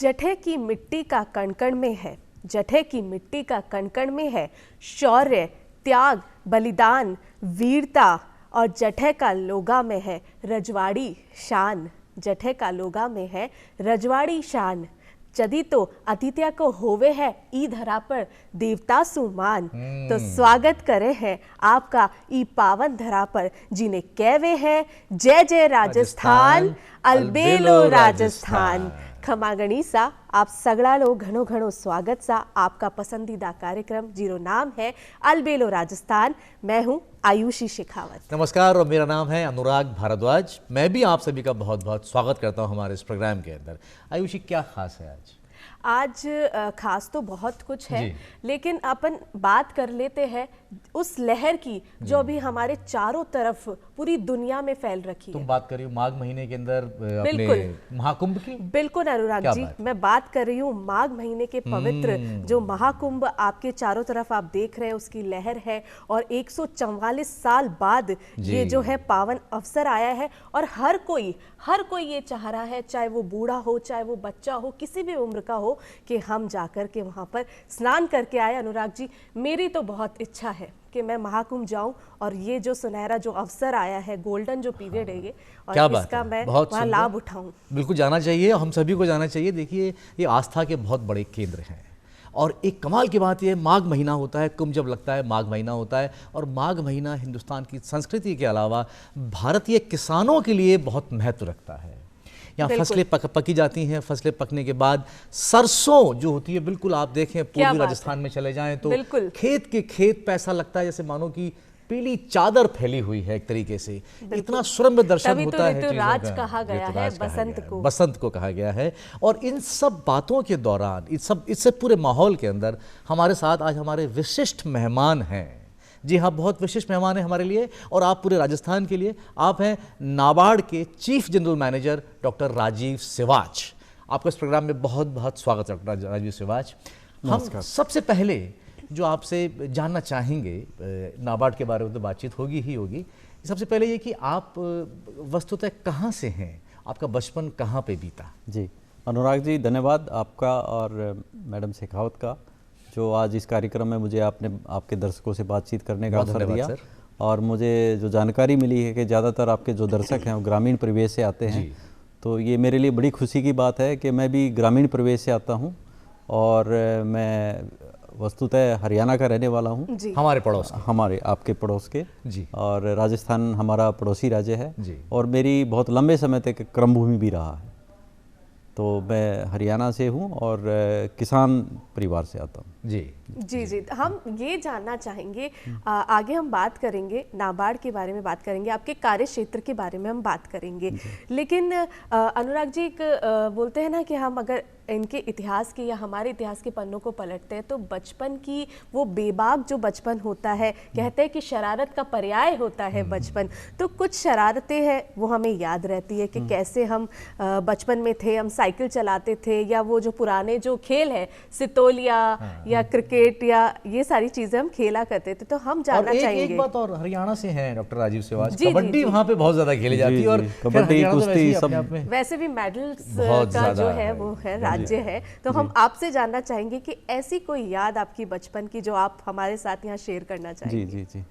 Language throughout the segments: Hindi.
जठे की मिट्टी का कण-कण में है, जठे की मिट्टी का कण-कण में है शौर्य, त्याग, बलिदान, वीरता और जठे का लोगा में है रजवाड़ी शान। जठे का लोगा में है रजवाड़ी शान। यदि तो अतिथ्य को होवे है ई धरा पर देवता सुमान। तो स्वागत करे हैं आपका ई पावन धरा पर जिन्हें कहवे हैं जय जय राजस्थान, अलबेलो राजस्थान। खमागणी सा आप सगड़ा लोग घणो घणो स्वागत सा आपका पसंदीदा कार्यक्रम जिरो नाम है अलबेलो राजस्थान। मैं हूं आयुषी शेखावत। नमस्कार और मेरा नाम है अनुराग भारद्वाज। मैं भी आप सभी का बहुत बहुत स्वागत करता हूं हमारे इस प्रोग्राम के अंदर। आयुषी, क्या खास है आज? आज खास तो बहुत कुछ है, लेकिन अपन बात कर लेते हैं उस लहर की जो अभी हमारे चारों तरफ पूरी दुनिया में फैल रखी है। तुम बात कर रही हो माघ महीने के अंदर अपने महाकुंभ की? बिल्कुल अनुराग जी, मैं बात कर रही हूँ माघ महीने के पवित्र जो महाकुंभ आपके चारों तरफ आप देख रहे हैं उसकी लहर है। और 144 साल बाद ये जो है पावन अवसर आया है और हर कोई ये चाह रहा है, चाहे वो बूढ़ा हो, चाहे वो बच्चा हो, किसी भी उम्र का हो, कि हम जाकर के वहां पर स्नान करके आए। अनुराग जी, मेरी तो बहुत इच्छा है कि मैं महाकुंभ जाऊं और ये जो सुनहरा जो अवसर आया है, गोल्डन जो पीरियड है ये, और इसका मैं वहां लाभ उठाऊं। बिल्कुल जाना चाहिए, हम सभी को जाना चाहिए। देखिए, ये आस्था के बहुत बड़े केंद्र हैं और एक कमाल की बात यह, माघ महीना होता है, कुंभ जब लगता है माघ महीना होता है। और माघ महीना हिंदुस्तान की संस्कृति के अलावा भारतीय किसानों के लिए बहुत महत्व रखता है। यहाँ फसलें पकी जाती हैं, फसलें पकने के बाद सरसों जो होती है, बिल्कुल आप देखें पूर्वी राजस्थान में चले जाएं तो खेत के खेत पैसा लगता है जैसे मानो कि पीली चादर फैली हुई है एक तरीके से। इतना सुरम्य दर्शन होता है। ऋतुराज कहा गया है बसंत को कहा गया है। और इन सब बातों के दौरान, इससे पूरे माहौल के अंदर हमारे साथ आज हमारे विशिष्ट मेहमान हैं। जी हाँ, बहुत विशिष्ट मेहमान हैं हमारे लिए और आप पूरे राजस्थान के लिए। आप हैं नाबार्ड के chief general manager doctor Rajiv Siwach. आपका इस प्रोग्राम में बहुत बहुत स्वागत है डॉक्टर राजीव सिवाच। हम सबसे पहले जो आपसे जानना चाहेंगे, नाबार्ड के बारे में तो बातचीत होगी ही होगी, सबसे पहले ये कि आप वस्तुतः कहाँ से हैं, आपका बचपन कहाँ पे बीता? जी अनुराग जी, धन्यवाद आपका और मैडम शेखावत का जो आज इस कार्यक्रम में मुझे आपके दर्शकों से बातचीत करने का अवसर दिया। और मुझे जो जानकारी मिली है कि ज़्यादातर आपके जो दर्शक हैं वो ग्रामीण परिवेश से आते हैं, तो ये मेरे लिए बड़ी खुशी की बात है कि मैं भी ग्रामीण परिवेश से आता हूँ और मैं वस्तुतः हरियाणा का रहने वाला हूँ। हमारे पड़ोस, हमारे आपके पड़ोस के जी। और राजस्थान हमारा पड़ोसी राज्य है और मेरी बहुत लंबे समय तक क्रमभूमि भी रहा है। तो मैं हरियाणा से हूँ और किसान परिवार से आता हूँ। जी, हम ये जानना चाहेंगे, आगे हम बात करेंगे नाबार्ड के बारे में, बात करेंगे आपके कार्य क्षेत्र के बारे में हम बात करेंगे, लेकिन अनुराग जी, बोलते हैं ना कि हम अगर इनके इतिहास के या हमारे इतिहास के पन्नों को पलटते हैं तो बचपन की वो बेबाक जो बचपन होता है, कहते हैं कि शरारत का पर्याय होता है बचपन, तो कुछ शरारतें हैं वो हमें याद रहती है कि कैसे हम बचपन में थे, हम साइकिल चलाते थे, या वो जो पुराने जो खेल है सितोलिया या क्रिकेट या ये सारी चीजें हम खेला करते थे। तो हम जानना चाहेंगे। एक बात और, हरियाणा से हैं डॉक्टर राजीव सिवाच, कबड्डी वहाँ पे बहुत ज्यादा खेली जाती है और कबड्डी कुश्ती सब, वैसे भी मेडल्स का जो है वो है राज्य है। तो हम आपसे जानना चाहेंगे कि ऐसी कोई याद आपकी बचपन की जो आप हमारे साथ यहाँ शेयर करना चाहेंगे। जी।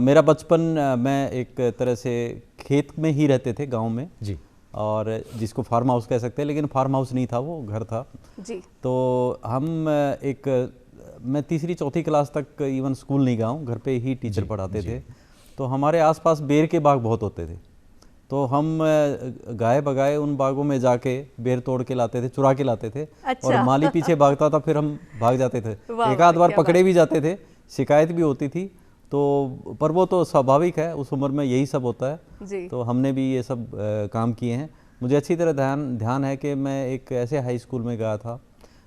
मेरा बचपन, मैं एक तरह से खेत में ही रहते थे गांव में जी, और जिसको फार्म हाउस कह सकते हैं, लेकिन फार्म हाउस नहीं था, वो घर था जी। तो हम मैं तीसरी चौथी क्लास तक इवन स्कूल नहीं गया हूँ, घर पे ही टीचर पढ़ाते थे। तो हमारे आसपास बेर के बाग बहुत होते थे, तो हम गाय बगाए उन बागों में जाके बेर तोड़ के लाते थे, चुरा के लाते थे। और माली पीछे भागता था, फिर हम भाग जाते थे। एक आध बार पकड़े भी जाते थे, शिकायत भी होती थी, तो पर वो तो स्वाभाविक है, उस उम्र में यही सब होता है। तो हमने भी ये सब काम किए हैं। मुझे अच्छी तरह ध्यान है कि मैं एक ऐसे हाई स्कूल में गया था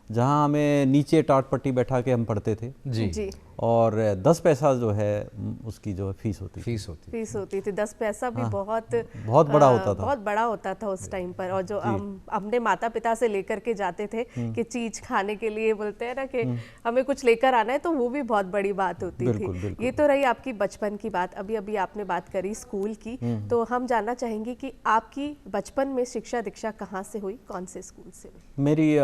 जहाँ हमें नीचे टाट पट्टी बैठा के हम पढ़ते थे जी। और 10 पैसा जो है उसकी जो फीस होती थी। 10 पैसा भी बहुत बड़ा होता था, बहुत बड़ा होता था उस टाइम पर। और जो हम अपने माता पिता से लेकर के जाते थे कि चीज खाने के लिए बोलते हैं ना कि हमें कुछ लेकर आना है, तो वो भी बहुत बड़ी बात होती थी। ये तो रही आपकी बचपन की बात। अभी आपने बात करी स्कूल की, तो हम जानना चाहेंगे कि आपकी बचपन में शिक्षा दीक्षा कहाँ से हुई, कौन से स्कूल से हुई?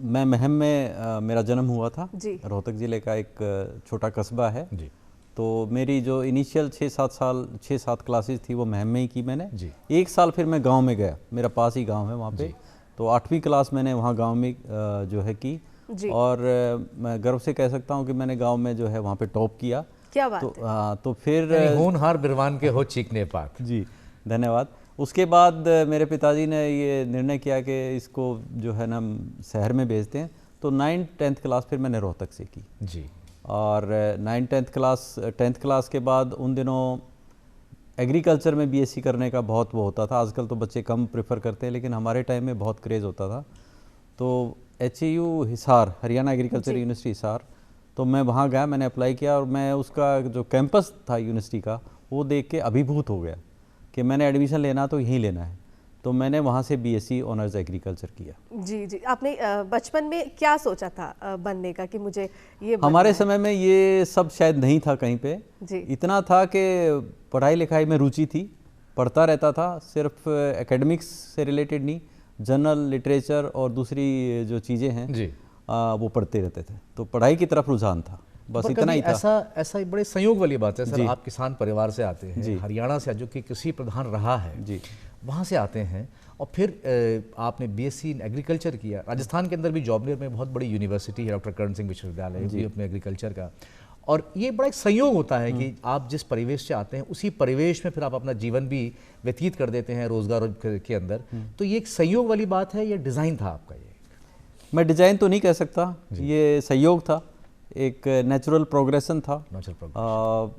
मैं महम में मेरा जन्म हुआ था। रोहतक जिले का एक छोटा कस्बा है जी। तो मेरी जो इनिशियल 6-7 क्लासेस थी वो महम में ही की मैंने जी। 1 साल फिर मैं गांव में गया, मेरा पास ही गांव है वहाँ पे, तो 8वीं क्लास मैंने वहाँ गांव में जो है की जी। और मैं गर्व से कह सकता हूँ कि मैंने गांव में जो है वहाँ पे टॉप किया। क्या बात है। तो फिर होनहार बिरवान के हो चीखने पात जी, धन्यवाद। उसके बाद मेरे पिताजी ने ये निर्णय किया कि इसको जो है ना शहर में भेजते हैं, तो 9th-10th क्लास फिर मैंने रोहतक से की जी। और 10th क्लास के बाद उन दिनों एग्रीकल्चर में बीएससी करने का बहुत वो होता था। आजकल तो बच्चे कम प्रेफर करते हैं, लेकिन हमारे टाइम में बहुत क्रेज़ होता था। तो HAU Hisar, Haryana agriculture university Hisar, तो मैं वहाँ गया, मैंने अप्लाई किया और मैं उसका जो कैंपस था यूनिवर्सिटी का वो देख के अभिभूत हो गया कि मैंने एडमिशन लेना तो यहीं लेना है। तो मैंने वहाँ से बीएससी ऑनर्स एग्रीकल्चर किया। जी जी। आपने बचपन में क्या सोचा था बनने का कि मुझे ये हमारे समय में ये सब शायद नहीं था कहीं पे जी। इतना था कि पढ़ाई लिखाई में रुचि थी, पढ़ता रहता था, सिर्फ एकेडमिक्स से रिलेटेड नहीं, जनरल लिटरेचर और दूसरी जो चीज़ें हैं जी। वो पढ़ते रहते थे। तो पढ़ाई की तरफ रुझान था, बस इतना ही था। ऐसा बड़े संयोग वाली बात है सर, आप किसान परिवार से आते हैं, हरियाणा से जो कि कृषि प्रधान रहा है जी, वहाँ से आते हैं और फिर आपने बीएससी इन एग्रीकल्चर किया। राजस्थान के अंदर भी जॉबनेर में बहुत बड़ी यूनिवर्सिटी है, डॉक्टर करण सिंह विश्वविद्यालय भी अपने एग्रीकल्चर का। और ये बड़ा एक संयोग होता है कि आप जिस परिवेश से आते हैं उसी परिवेश में फिर आप अपना जीवन भी व्यतीत कर देते हैं रोजगार के अंदर। तो ये एक संयोग वाली बात है या डिज़ाइन था आपका? ये मैं डिज़ाइन तो नहीं कह सकता, ये संयोग था, एक नेचुरल प्रोग्रेशन था।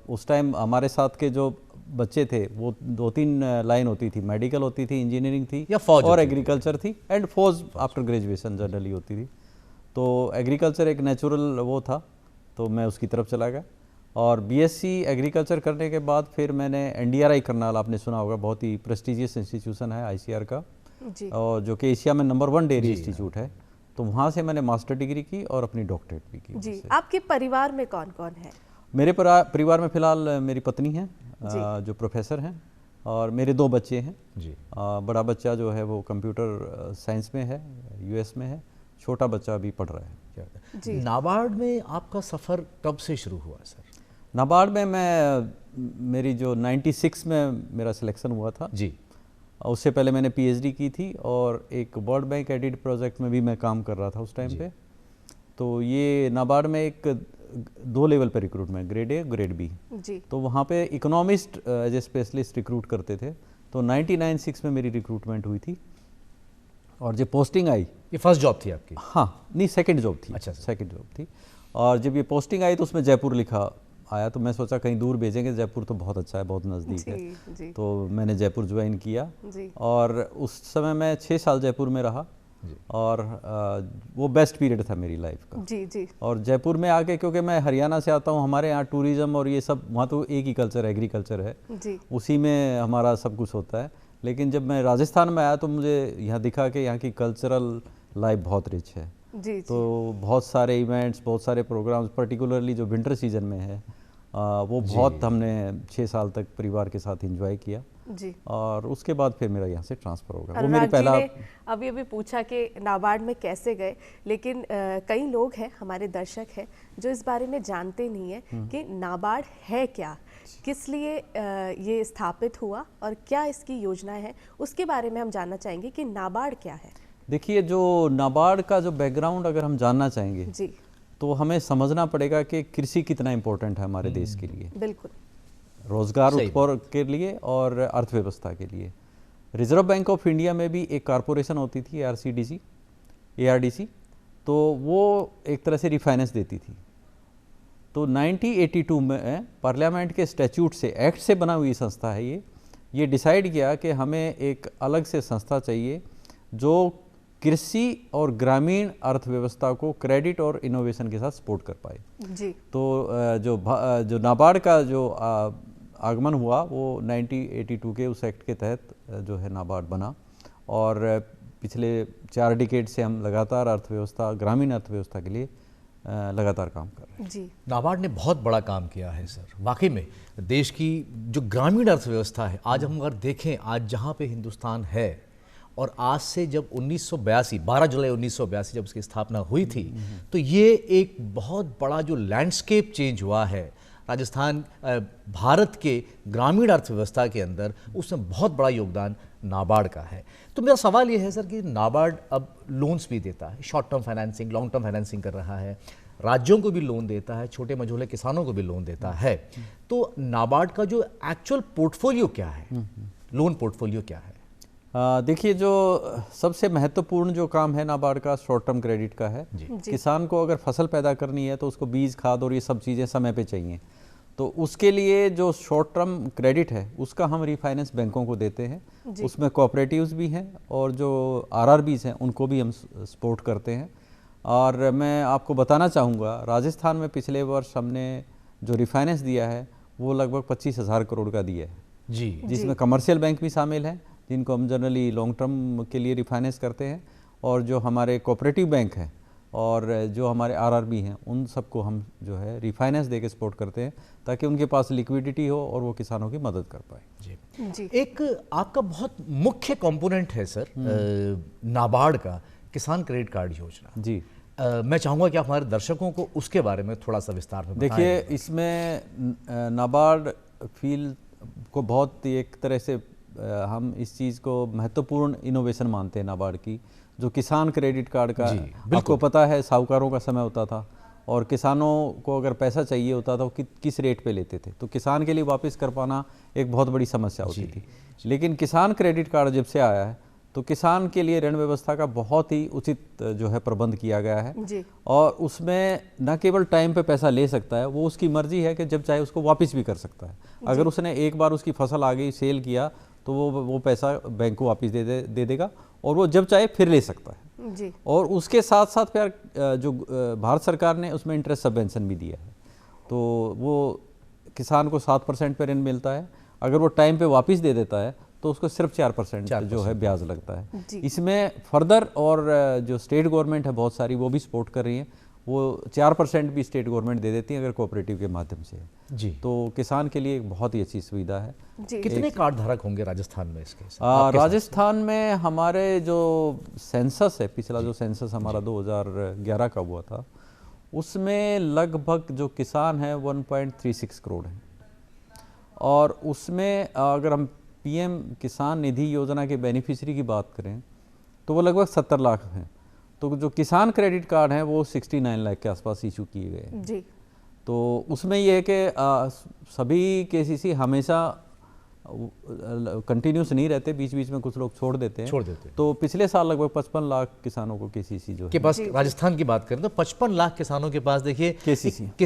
उस टाइम हमारे साथ के जो बच्चे थे वो 2-3 लाइन होती थी, मेडिकल होती थी, इंजीनियरिंग थी या फौज और एग्रीकल्चर थी, एंड फौज आफ्टर ग्रेजुएशन जनरली होती थी। तो एग्रीकल्चर एक नेचुरल वो था, तो मैं उसकी तरफ चला गया। और बीएससी एग्रीकल्चर करने के बाद फिर मैंने NDRI करनाल, आपने सुना होगा, बहुत ही प्रेस्टिजियस इंस्टीट्यूशन है ICR का जी। और जो कि एशिया में नंबर 1 डेयरी इंस्टीट्यूट है। तो वहाँ से मैंने मास्टर डिग्री की और अपनी डॉक्टरेट भी की जी। आपके परिवार में कौन कौन है? मेरे परिवार में फिलहाल मेरी पत्नी है जो प्रोफेसर हैं, और मेरे 2 बच्चे हैं जी। बड़ा बच्चा जो है वो कंप्यूटर साइंस में है, US में है, छोटा बच्चा अभी पढ़ रहा है जी। नाबार्ड में आपका सफ़र कब से शुरू हुआ सर? नाबार्ड में मेरी जो 96 में मेरा सिलेक्शन हुआ था जी। उससे पहले मैंने PhD की थी और एक वर्ल्ड बैंक एडिड प्रोजेक्ट में भी मैं काम कर रहा था उस टाइम पे। तो ये नाबार्ड में एक 2 लेवल पे recruitment, grade A grade B जी। तो वहाँ पे economist as a specialist recruit करते थे। तो 99-6 में मेरी रिक्रूटमेंट हुई थी और जब पोस्टिंग आई, ये फर्स्ट जॉब थी आपकी? हाँ, नहीं, सेकंड जॉब थी। अच्छा, सेकंड जॉब थी। और जब ये पोस्टिंग आई तो उसमें जयपुर लिखा आया, तो मैं सोचा कहीं दूर भेजेंगे, जयपुर तो बहुत अच्छा है, बहुत नज़दीक है जी। तो मैंने जयपुर ज्वाइन किया जी। और उस समय मैं 6 साल जयपुर में रहा और वो बेस्ट पीरियड था मेरी लाइफ का जी जी। और जयपुर में आके, क्योंकि मैं हरियाणा से आता हूँ, हमारे यहाँ टूरिज़्म और ये सब, वहाँ तो एक ही कल्चर एग्रीकल्चर है जी। उसी में हमारा सब कुछ होता है। लेकिन जब मैं राजस्थान में आया तो मुझे यहाँ दिखा कि यहाँ की कल्चरल लाइफ बहुत रिच है जी। तो बहुत सारे इवेंट्स, बहुत सारे प्रोग्राम्स, पर्टिकुलरली जो विंटर सीजन में है वो बहुत हमने 6 साल तक परिवार के साथ एंजॉय किया जी। और उसके बाद फिर मेरा यहाँ से ट्रांसफ़र हो गया। वो मेरी पहला। अभी पूछा कि नाबार्ड में कैसे गए, लेकिन कई लोग हैं, हमारे दर्शक हैं, जो इस बारे में जानते नहीं है कि नाबार्ड है क्या, किस लिए ये स्थापित हुआ और क्या इसकी योजनाएं हैं, उसके बारे में हम जानना चाहेंगे कि नाबार्ड क्या है। देखिए, जो नाबार्ड का जो बैकग्राउंड अगर हम जानना चाहेंगे जी, तो हमें समझना पड़ेगा कि कृषि कितना इम्पोर्टेंट है हमारे देश के लिए, बिल्कुल, रोजगार उत्पादन के लिए और अर्थव्यवस्था के लिए। रिजर्व बैंक ऑफ इंडिया में भी एक कॉरपोरेशन होती थी, ARDC, तो वो एक तरह से रिफाइनेंस देती थी। तो 1982 में पार्लियामेंट के स्टैट्यूट से, एक्ट से बना हुई संस्था है ये डिसाइड किया कि हमें एक अलग से संस्था चाहिए जो कृषि और ग्रामीण अर्थव्यवस्था को क्रेडिट और इनोवेशन के साथ सपोर्ट कर पाए। जी। तो जो नाबार्ड का जो आगमन हुआ वो 1982 के उस एक्ट के तहत जो है नाबार्ड बना, और पिछले 4 डिकेड से हम लगातार अर्थव्यवस्था, ग्रामीण अर्थव्यवस्था के लिए लगातार काम कर रहे हैं। जी। नाबार्ड ने बहुत बड़ा काम किया है सर, वाकई में देश की जो ग्रामीण अर्थव्यवस्था है, आज हम अगर देखें आज जहाँ पे हिंदुस्तान है, और आज से जब 1982 12 जुलाई 1982 जब उसकी स्थापना हुई थी, तो ये एक बहुत बड़ा जो लैंडस्केप चेंज हुआ है राजस्थान भारत के ग्रामीण अर्थव्यवस्था के अंदर, उसमें बहुत बड़ा योगदान नाबार्ड का है। तो मेरा सवाल ये है सर कि नाबार्ड अब लोन्स भी देता है, short term financing, long term financing कर रहा है, राज्यों को भी लोन देता है, छोटे मझोले किसानों को भी लोन देता है। तो नाबार्ड का जो एक्चुअल पोर्टफोलियो क्या है, लोन पोर्टफोलियो क्या है? देखिए, जो सबसे महत्वपूर्ण जो काम है नाबार्ड का शॉर्ट टर्म क्रेडिट का है। किसान को अगर फसल पैदा करनी है तो उसको बीज, खाद और ये सब चीज़ें समय पे चाहिए, तो उसके लिए जो शॉर्ट टर्म क्रेडिट है उसका हम रिफाइनेंस बैंकों को देते हैं। उसमें कोऑपरेटिव्स भी हैं और जो आरआरबीज हैं उनको भी हम सपोर्ट करते हैं। और मैं आपको बताना चाहूँगा, राजस्थान में पिछले वर्ष हमने जो रिफाइनेंस दिया है वो लगभग 25,000 करोड़ का दिया है जी, जिसमें कमर्शियल बैंक भी शामिल हैं जिनको हम जनरली लॉन्ग टर्म के लिए रिफाइनेंस करते हैं, और जो हमारे कोऑपरेटिव बैंक हैं और जो हमारे आरआरबी हैं उन सबको हम जो है रिफाइनेंस दे के सपोर्ट करते हैं ताकि उनके पास लिक्विडिटी हो और वो किसानों की मदद कर पाए। जी। एक आपका बहुत मुख्य कंपोनेंट है सर नाबार्ड का किसान क्रेडिट कार्ड योजना। जी। मैं चाहूँगा कि आप हमारे दर्शकों को उसके बारे में थोड़ा सा विस्तार में बताएं। देखिए, इसमें नाबार्ड फील्ड को बहुत एक तरह से हम इस चीज़ को महत्वपूर्ण इनोवेशन मानते हैं नाबार्ड की, जो किसान क्रेडिट कार्ड का। आपको पता है साहूकारों का समय होता था और किसानों को अगर पैसा चाहिए होता था वो किस रेट पे लेते थे, तो किसान के लिए वापस कर पाना एक बहुत बड़ी समस्या होती थी। लेकिन किसान क्रेडिट कार्ड जब से आया है तो किसान के लिए ऋण व्यवस्था का बहुत ही उचित जो है प्रबंध किया गया है जी। और उसमें न केवल टाइम पे पैसा ले सकता है, वो उसकी मर्जी है कि जब चाहे उसको वापस भी कर सकता है। अगर उसने एक बार उसकी फसल आ गई, सेल किया, तो वो पैसा बैंक को वापस दे देगा और वो जब चाहे फिर ले सकता है। जी। और उसके साथ साथ फिर जो भारत सरकार ने उसमें इंटरेस्ट सबवेंशन भी दिया है, तो वो किसान को 7% पे ऋण मिलता है। अगर वो टाइम पे वापस दे देता है तो उसको सिर्फ 4% जो है ब्याज लगता है। इसमें फर्दर और जो स्टेट गवर्नमेंट है बहुत सारी वो भी सपोर्ट कर रही हैं, वो 4% भी स्टेट गवर्नमेंट दे देती है अगर कोऑपरेटिव के माध्यम से है। जी। तो किसान के लिए एक बहुत ही अच्छी सुविधा है। कितने कार्ड धारक होंगे राजस्थान में इसके? राजस्थान में हमारे जो सेंसस है, पिछला जो सेंसस हमारा 2011 का हुआ था, उसमें लगभग जो किसान है 1.36 करोड़ है, और उसमें अगर हम पीएम किसान निधि योजना के बेनिफिशियरी की बात करें तो वो लगभग 70 लाख हैं। तो जो किसान क्रेडिट कार्ड हैं वो 69 लाख के आसपास इशू किए गए हैं। जी। तो उसमें ये है कि सभी केसीसी हमेशा कंटिन्यूस नहीं रहते, बीच बीच में कुछ लोग छोड़ देते हैं। तो पिछले साल लगभग 55 लाख किसानों को केसीसी जो के पास, राजस्थान की बात करें तो 55 लाख किसानों के पास देखिए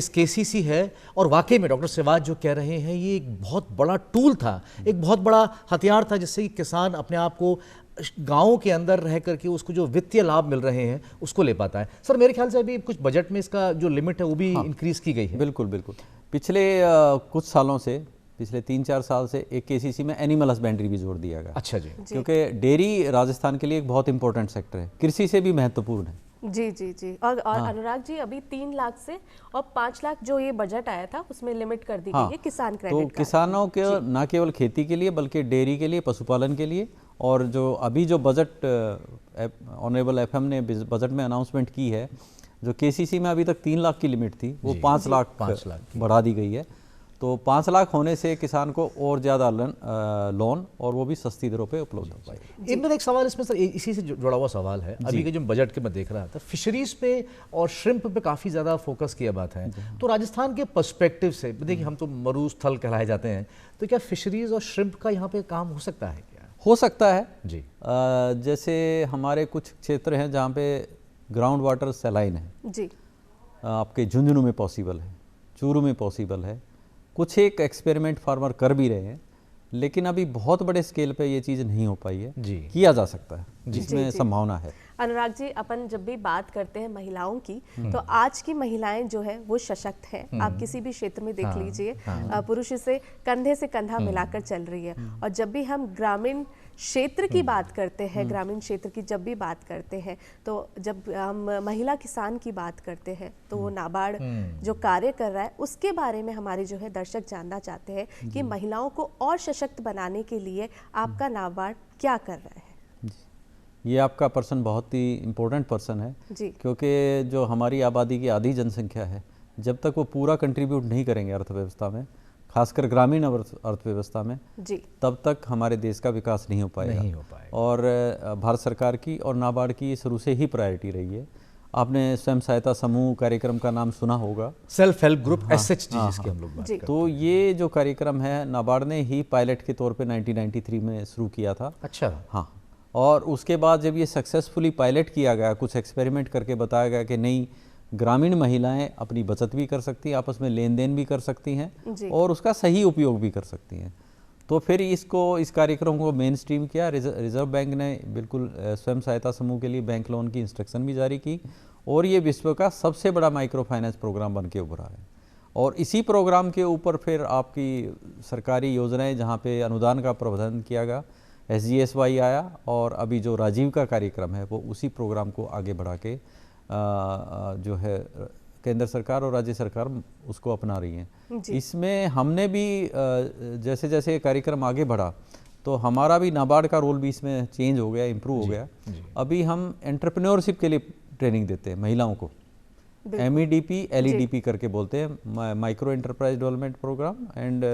केसीसी है। और वाकई में डॉक्टर सिवाज जो कह रहे हैं ये एक बहुत बड़ा टूल था, एक बहुत बड़ा हथियार था जिससे कि किसान अपने आप को गाँव के अंदर रह करके उसको जो वित्तीय लाभ मिल रहे हैं उसको ले पाता है। सर मेरे ख्याल से अभी कुछ बजट में इसका जो लिमिट है वो भी इंक्रीज की गई है। बिल्कुल बिल्कुल। पिछले कुछ सालों से, पिछले 3-4 साल से एक केसीसी में एनिमल हस्बेंड्री भी जोड़ दिया गया। अच्छा जी। क्योंकि डेयरी राजस्थान के लिए एक बहुत इंपॉर्टेंट सेक्टर है, कृषि से भी महत्वपूर्ण है। जी जी जी। और अनुराग जी, अभी 3 लाख से और 5 लाख जो ये बजट आया था उसमें लिमिट कर दी गई है किसान क्रेडिट कार्ड। तो किसानों के न केवल खेती के लिए बल्कि डेयरी के लिए, पशुपालन के लिए, और जो अभी जो बजट ऑनरेबल एफएम ने बजट में अनाउंसमेंट की है, जो केसीसी में अभी तक 3 लाख की लिमिट थी वो 5 लाख बढ़ा दी गई है। तो 5 लाख होने से किसान को और ज़्यादा लोन और वो भी सस्ती दरों पे उपलब्ध हो पाए। मेरा एक सवाल इसमें सर, इसी से जुड़ा हुआ सवाल है। अभी के जो बजट के मैं देख रहा था, फिशरीज पे और श्रिम्प पे काफ़ी ज़्यादा फोकस किया बात है। तो राजस्थान के पर्सपेक्टिव से देखिए, हम तो मरुस्थल कहलाए जाते हैं, तो क्या फिशरीज और श्रिम्प का यहाँ पे काम हो सकता है? क्या हो सकता है जी। जैसे हमारे कुछ क्षेत्र हैं जहाँ पे ग्राउंड वाटर सैलाइन है जी, आपके झुंझुनू में पॉसिबल है, चूरू में पॉसिबल है, कुछ एक एक्सपेरिमेंट फार्मर कर भी रहे हैं, लेकिन अभी बहुत बड़े स्केल पे ये चीज़ नहीं हो पाई है। जी। किया जा सकता है, जिसमें संभावना है। अनुराग जी, अपन जब भी बात करते हैं महिलाओं की, तो आज की महिलाएं जो है वो सशक्त हैं। आप किसी भी क्षेत्र में देख लीजिए, पुरुष से कंधा मिलाकर चल रही है। और जब भी हम ग्रामीण क्षेत्र की बात करते हैं, ग्रामीण क्षेत्र की जब भी बात करते हैं, तो जब हम महिला किसान की बात करते हैं, तो वो नाबार्ड जो कार्य कर रहा है उसके बारे में हमारे जो है दर्शक जानना चाहते हैं कि महिलाओं को और सशक्त बनाने के लिए आपका नाबार्ड क्या कर रहा है। ये आपका पर्सन बहुत ही इम्पोर्टेंट पर्सन है जी, क्योंकि जो हमारी आबादी की आधी जनसंख्या है, जब तक वो पूरा कंट्रीब्यूट नहीं करेंगे अर्थव्यवस्था में, खासकर ग्रामीण अर्थव्यवस्था में जी, तब तक हमारे देश का विकास नहीं हो पाएगा। और भारत सरकार की और नाबार्ड की शुरू से ही प्रायोरिटी रही है। आपने स्वयं सहायता समूह कार्यक्रम का नाम सुना होगा, सेल्फ हेल्प ग्रुप SHG जिसकी हम लोग बात करते हैं। तो ये जो कार्यक्रम है नाबार्ड ने ही पायलट के तौर पे 1993 में शुरू किया था। अच्छा। हाँ, और उसके बाद जब ये सक्सेसफुली पायलट किया गया, कुछ एक्सपेरिमेंट करके बताया गया कि नहीं, ग्रामीण महिलाएं अपनी बचत भी कर सकती हैं, आपस में लेन देन भी कर सकती हैं और उसका सही उपयोग भी कर सकती हैं, तो फिर इस कार्यक्रम को मेन स्ट्रीम किया। रिजर्व बैंक ने बिल्कुल स्वयं सहायता समूह के लिए बैंक लोन की इंस्ट्रक्शन भी जारी की और ये विश्व का सबसे बड़ा माइक्रो फाइनेंस प्रोग्राम बन के उभरा है। और इसी प्रोग्राम के ऊपर फिर आपकी सरकारी योजनाएं जहाँ पे अनुदान का प्रबंधन किया गया, SGSY आया, और अभी जो राजीव का कार्यक्रम है वो उसी प्रोग्राम को आगे बढ़ा के जो है केंद्र सरकार और राज्य सरकार उसको अपना रही हैं। इसमें हमने भी जैसे जैसे कार्यक्रम आगे बढ़ा तो हमारा भी नाबार्ड का रोल भी इसमें चेंज हो गया, इम्प्रूव हो गया। अभी हम एंटरप्रेन्योरशिप के लिए ट्रेनिंग देते हैं महिलाओं को, MEDP LEDP करके बोलते हैं, micro enterprise development programme and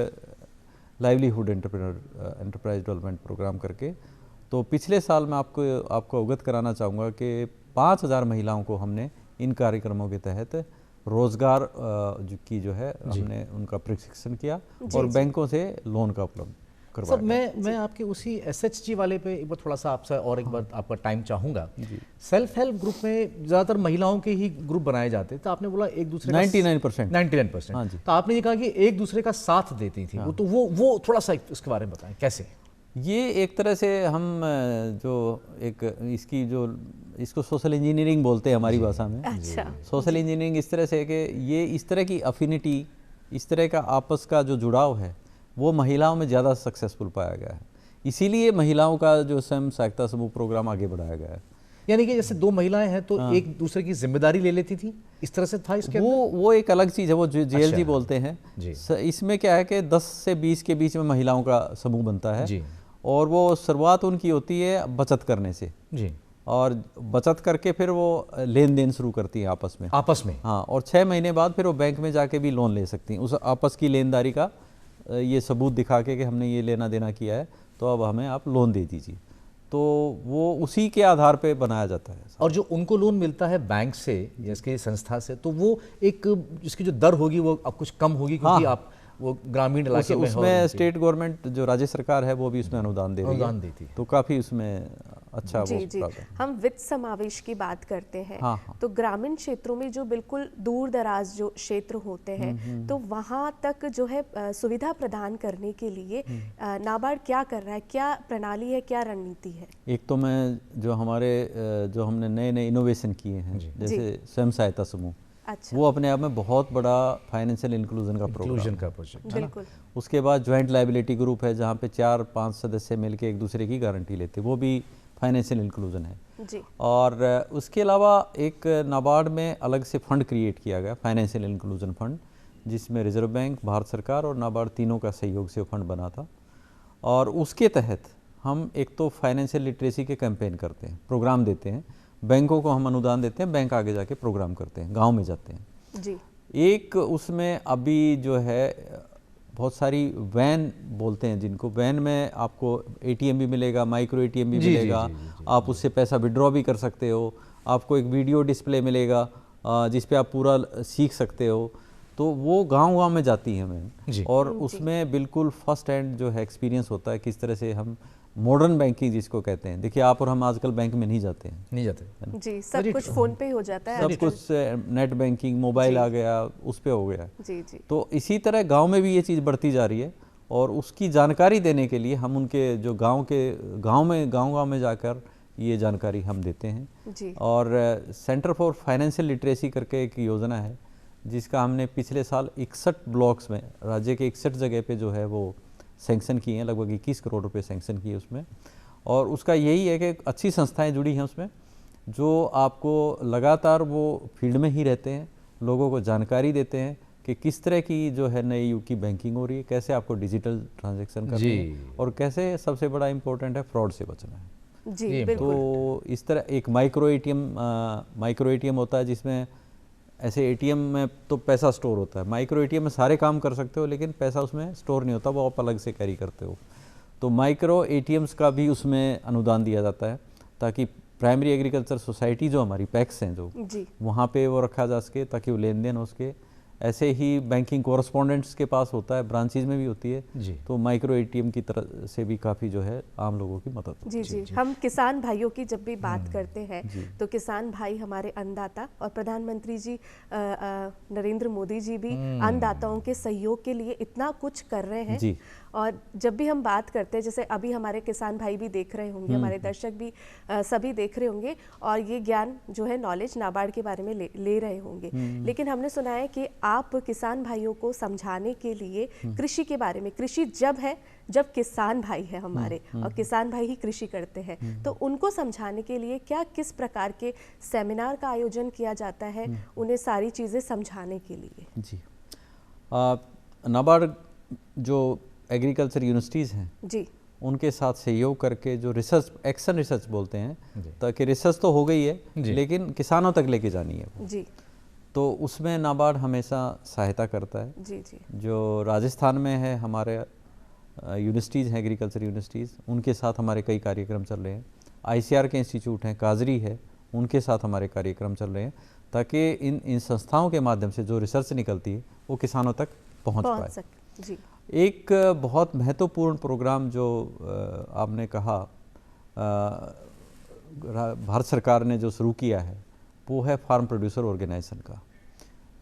livelihood enterprise development programme करके। तो पिछले साल मैं आपको अवगत कराना चाहूँगा कि 5000 महिलाओं को हमने इन कार्यक्रमों के तहत रोजगार की जो है हमने उनका प्रशिक्षण किया और बैंकों से लोन का उपलब्ध करवाया। सर मैं आपके उसी SHG वाले पे एक बार थोड़ा सा आपसे और एक बार आपका टाइम चाहूँगा। सेल्फ हेल्प ग्रुप में ज़्यादातर महिलाओं के ही ग्रुप बनाए जाते, तो आपने बोला एक दूसरे 99%। हाँ जी। तो आपने ये कहा कि एक दूसरे का साथ देती थी, तो वो थोड़ा सा उसके बारे में बताएं कैसे। ये एक तरह से हम जो एक इसको सोशल इंजीनियरिंग बोलते हैं हमारी भाषा में। अच्छा। सोशल इंजीनियरिंग इस तरह से कि ये इस तरह की अफिनिटी, इस तरह का आपस का जो जुड़ाव है वो महिलाओं में ज़्यादा सक्सेसफुल पाया गया है, इसीलिए महिलाओं का जो स्वयं सहायता समूह प्रोग्राम आगे बढ़ाया गया है। यानी कि जैसे दो महिलाएं हैं तो एक दूसरे की जिम्मेदारी ले लेती थी, इस तरह से था इसके वो एक अलग चीज़ है, वो JLG बोलते हैं। इसमें क्या है कि 10 से 20 के बीच में महिलाओं का समूह बनता है और वो शुरुआत उनकी होती है बचत करने से जी, और बचत करके फिर वो लेन देन शुरू करती हैं आपस में। हाँ, और 6 महीने बाद फिर वो बैंक में जाके भी लोन ले सकती हैं, उस आपस की लेनदारी का ये सबूत दिखा के कि हमने ये लेना देना किया है, तो अब हमें आप लोन दे दीजिए। तो वो उसी के आधार पे बनाया जाता है। और जो उनको लोन मिलता है बैंक से या इसके संस्था से, तो वो एक जिसकी जो दर होगी वो अब कुछ कम होगी, क्योंकि आप वो ग्रामीण इलाके में उसमें स्टेट गवर्नमेंट जो राज्य सरकार है वो भी उसमें अनुदान दे रही है, तो काफ़ी उसमें अच्छा जी। हम वित्त समावेश की बात करते हैं। तो ग्रामीण क्षेत्रों में जो बिल्कुल दूर दराज जो क्षेत्र होते हैं, तो वहाँ तक जो है सुविधा प्रदान करने के लिए नाबार्ड क्या कर रहा है, क्या प्रणाली है, क्या रणनीति है? एक तो मैं जो हमने नए इनोवेशन किए हैं, जैसे स्वयं सहायता समूह, अच्छा, वो अपने आप में बहुत बड़ा फाइनेंशियल इंक्लूजन का प्रोजेक्ट है ना। उसके बाद ज्वाइंट लायबिलिटी ग्रुप है जहाँ पे 4-5 सदस्य मिलकर एक दूसरे की गारंटी लेते, वो भी फाइनेंशियल इंक्लूजन है जी। और उसके अलावा एक नाबार्ड में अलग से फंड क्रिएट किया गया, फाइनेंशियल इंक्लूजन फंड, जिसमें रिजर्व बैंक, भारत सरकार और नाबार्ड तीनों का सहयोग से फंड बना था। और उसके तहत हम एक तो फाइनेंशियल लिटरेसी के कैंपेन करते हैं, प्रोग्राम देते हैं, बैंकों को हम अनुदान देते हैं, बैंक आगे जाके प्रोग्राम करते हैं, गांव में जाते हैं जी। एक उसमें अभी जो है बहुत सारी वैन बोलते हैं जिनको, वैन में आपको ATM भी मिलेगा, माइक्रो ATM भी मिलेगा, आप उससे पैसा विड्रॉ भी कर सकते हो, आपको एक वीडियो डिस्प्ले मिलेगा जिस पे आप पूरा सीख सकते हो। तो वो गांव में जाती हैं मैम, और उसमें बिल्कुल फर्स्ट हैंड जो है एक्सपीरियंस होता है किस तरह से हम मॉडर्न बैंकिंग जिसको कहते हैं। देखिए आप और हम आजकल बैंक में नहीं जाते जी, सब कुछ फोन पे हो जाता है, सब कुछ नेट बैंकिंग, मोबाइल आ गया, उस पे हो गया जी। तो इसी तरह गांव में भी ये चीज़ बढ़ती जा रही है, और उसकी जानकारी देने के लिए हम उनके जो गांव में जाकर ये जानकारी हम देते हैं जी। और सेंटर फॉर फाइनेंशियल लिटरेसी करके एक योजना है जिसका हमने पिछले साल 61 ब्लॉक्स में राज्य के 61 जगह पे जो है वो सैंक्शन किए हैं, लगभग 21 करोड़ रुपए सैंक्शन किए उसमें। और उसका यही है कि अच्छी संस्थाएं जुड़ी हैं उसमें जो आपको लगातार वो फील्ड में ही रहते हैं, लोगों को जानकारी देते हैं कि किस तरह की जो है नई युग की बैंकिंग हो रही है, कैसे आपको डिजिटल ट्रांजैक्शन करना है और कैसे सबसे बड़ा इम्पोर्टेंट है फ्रॉड से बचना है। जी बिल्कुल। तो इस तरह एक माइक्रो एटीएम होता है जिसमें ऐसे एटीएम में तो पैसा स्टोर होता है, माइक्रो एटीएम में सारे काम कर सकते हो लेकिन पैसा उसमें स्टोर नहीं होता, वो आप अलग से कैरी करते हो। तो माइक्रो एटीएम्स का भी उसमें अनुदान दिया जाता है ताकि प्राइमरी एग्रीकल्चर सोसाइटी जो हमारी पैक्स हैं जो वहाँ पे वो रखा जा सके ताकि वो लेन देन हो सके। ऐसे ही बैंकिंग कोरस्पोंडेंट्स के पास होता है, ब्रांचेज में भी होती है जी। तो माइक्रो एटीएम की तरह से भी काफ़ी जो है आम लोगों की मदद। जी जी, हम किसान भाइयों की जब भी बात करते हैं तो किसान भाई हमारे अन्नदाता और प्रधानमंत्री जी नरेंद्र मोदी जी भी अन्नदाताओं के सहयोग के लिए इतना कुछ कर रहे हैं जी। और जब भी हम बात करते हैं, जैसे अभी हमारे किसान भाई भी देख रहे होंगे, हमारे दर्शक भी सभी देख रहे होंगे और ये ज्ञान जो है नॉलेज नाबार्ड के बारे में ले रहे होंगे, लेकिन हमने सुना है कि आप किसान भाइयों को समझाने के लिए कृषि के बारे में, कृषि जब किसान भाई है हमारे और किसान भाई ही कृषि करते हैं, तो उनको समझाने के लिए क्या किस प्रकार के सेमिनार का आयोजन किया जाता है उन्हें सारी चीज़ें समझाने के लिए? जी, नाबार्ड जो एग्रीकल्चर यूनिवर्सिटीज़ हैं जी, उनके साथ सहयोग करके जो रिसर्च, एक्शन रिसर्च बोलते हैं, ताकि रिसर्च तो हो गई है लेकिन किसानों तक लेके जानी है जी। तो उसमें नाबार्ड हमेशा सहायता करता है जी जी। जो राजस्थान में है हमारे यूनिवर्सिटीज़ हैं, एग्रीकल्चर यूनिवर्सिटीज़, उनके साथ हमारे कई कार्यक्रम चल रहे हैं। ICR के इंस्टीट्यूट हैं, काजरी है, उनके साथ हमारे कार्यक्रम चल रहे हैं ताकि इन संस्थाओं के माध्यम से जो रिसर्च निकलती है वो किसानों तक पहुँच पाए जी। एक बहुत महत्वपूर्ण प्रोग्राम जो आपने कहा भारत सरकार ने जो शुरू किया है वो है फार्म प्रोड्यूसर ऑर्गेनाइजेशन का,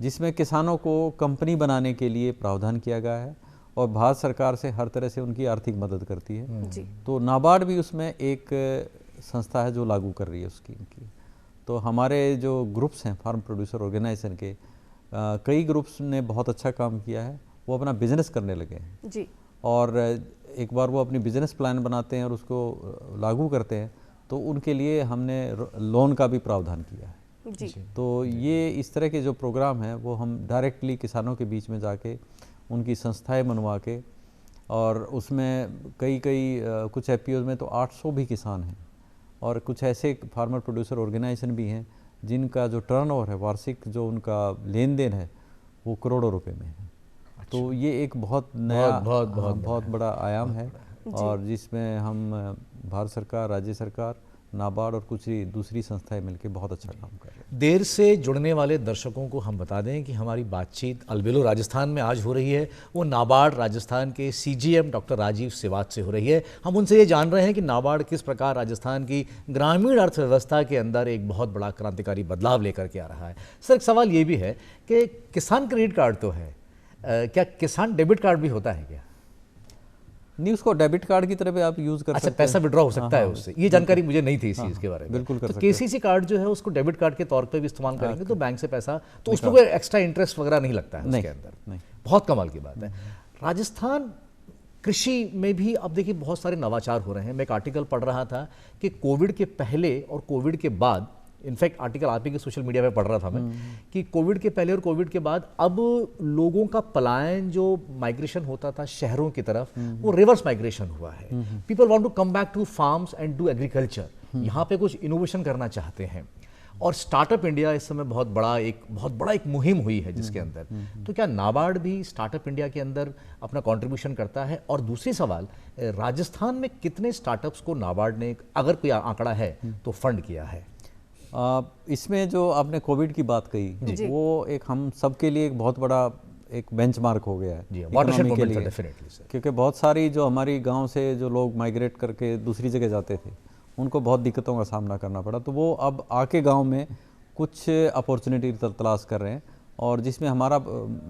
जिसमें किसानों को कंपनी बनाने के लिए प्रावधान किया गया है और भारत सरकार से हर तरह से उनकी आर्थिक मदद करती है जी। तो नाबार्ड भी उसमें एक संस्था है जो लागू कर रही है उसकी इनकी। तो हमारे जो ग्रुप्स हैं फार्म प्रोड्यूसर ऑर्गेनाइजेशन के, कई ग्रुप्स ने बहुत अच्छा काम किया है, वो अपना बिजनेस करने लगे हैं जी। और एक बार वो अपनी बिजनेस प्लान बनाते हैं और उसको लागू करते हैं तो उनके लिए हमने लोन का भी प्रावधान किया है जी। तो ये इस तरह के जो प्रोग्राम हैं वो हम डायरेक्टली किसानों के बीच में जाके उनकी संस्थाएं बनवा के, और उसमें कई कुछ FPOs में तो 800 भी किसान हैं और कुछ ऐसे फार्मर प्रोड्यूसर ऑर्गेनाइजेशन भी हैं जिनका जो टर्नओवर है, वार्षिक जो उनका लेन देन है वो करोड़ों रुपए में है। तो ये एक बहुत नया बहुत बड़ा आयाम है और जिसमें हम भारत सरकार, राज्य सरकार, नाबार्ड और कुछ दूसरी संस्थाएं मिलकर बहुत अच्छा काम कर रहे हैं। देर से जुड़ने वाले दर्शकों को हम बता दें कि हमारी बातचीत अलबेलो राजस्थान में आज हो रही है, वो नाबार्ड राजस्थान के CGM डॉक्टर राजीव सेवात से हो रही है। हम उनसे ये जान रहे हैं कि नाबार्ड किस प्रकार राजस्थान की ग्रामीण अर्थव्यवस्था के अंदर एक बहुत बड़ा क्रांतिकारी बदलाव लेकर के आ रहा है। सर, एक सवाल ये भी है कि किसान क्रेडिट कार्ड तो है, क्या किसान डेबिट कार्ड भी होता है क्या? नहीं, उसको डेबिट कार्ड की तरह भी आप यूज कर सकते हैं। अच्छा, पैसा विड्रॉ हो सकता है उससे, ये जानकारी मुझे नहीं थी इस चीज़ के बारे में। बिल्कुल कर सकते हैं। KCC कार्ड जो है उसको डेबिट कार्ड के तौर पे भी इस्तेमाल करेंगे तो बैंक से पैसा, तो उसमें कोई एक्स्ट्रा इंटरेस्ट वगैरह नहीं लगता है उसके अंदर। बहुत कमाल की बात है। राजस्थान कृषि में भी अब देखिए बहुत सारे नवाचार हो रहे हैं। मैं एक आर्टिकल पढ़ रहा था कि कोविड के पहले और कोविड के बाद, इनफैक्ट आर्टिकल आप ही के सोशल मीडिया पे पढ़ रहा था मैं, कि कोविड के पहले और कोविड के बाद अब लोगों का पलायन, जो माइग्रेशन होता था शहरों की तरफ, वो रिवर्स माइग्रेशन हुआ है। People want to come back to farms and do agriculture. यहाँ पे कुछ इनोवेशन करना चाहते हैं और स्टार्टअप इंडिया इस समय बहुत बड़ा एक मुहिम हुई है जिसके अंदर। तो क्या नाबार्ड भी स्टार्टअप इंडिया के अंदर अपना कंट्रीब्यूशन करता है? और दूसरी सवाल, राजस्थान में कितने स्टार्टअप्स को नाबार्ड ने, अगर कोई आंकड़ा है तो, फंड किया है? इसमें जो आपने कोविड की बात कही वो एक हम सबके लिए एक बहुत बड़ा एक बेंचमार्क हो गया है इकोनॉमी के लिए, क्योंकि बहुत सारी जो हमारी गांव से जो लोग माइग्रेट करके दूसरी जगह जाते थे उनको बहुत दिक्कतों का सामना करना पड़ा। तो वो अब आके गांव में कुछ अपॉर्चुनिटी तलाश कर रहे हैं और जिसमें हमारा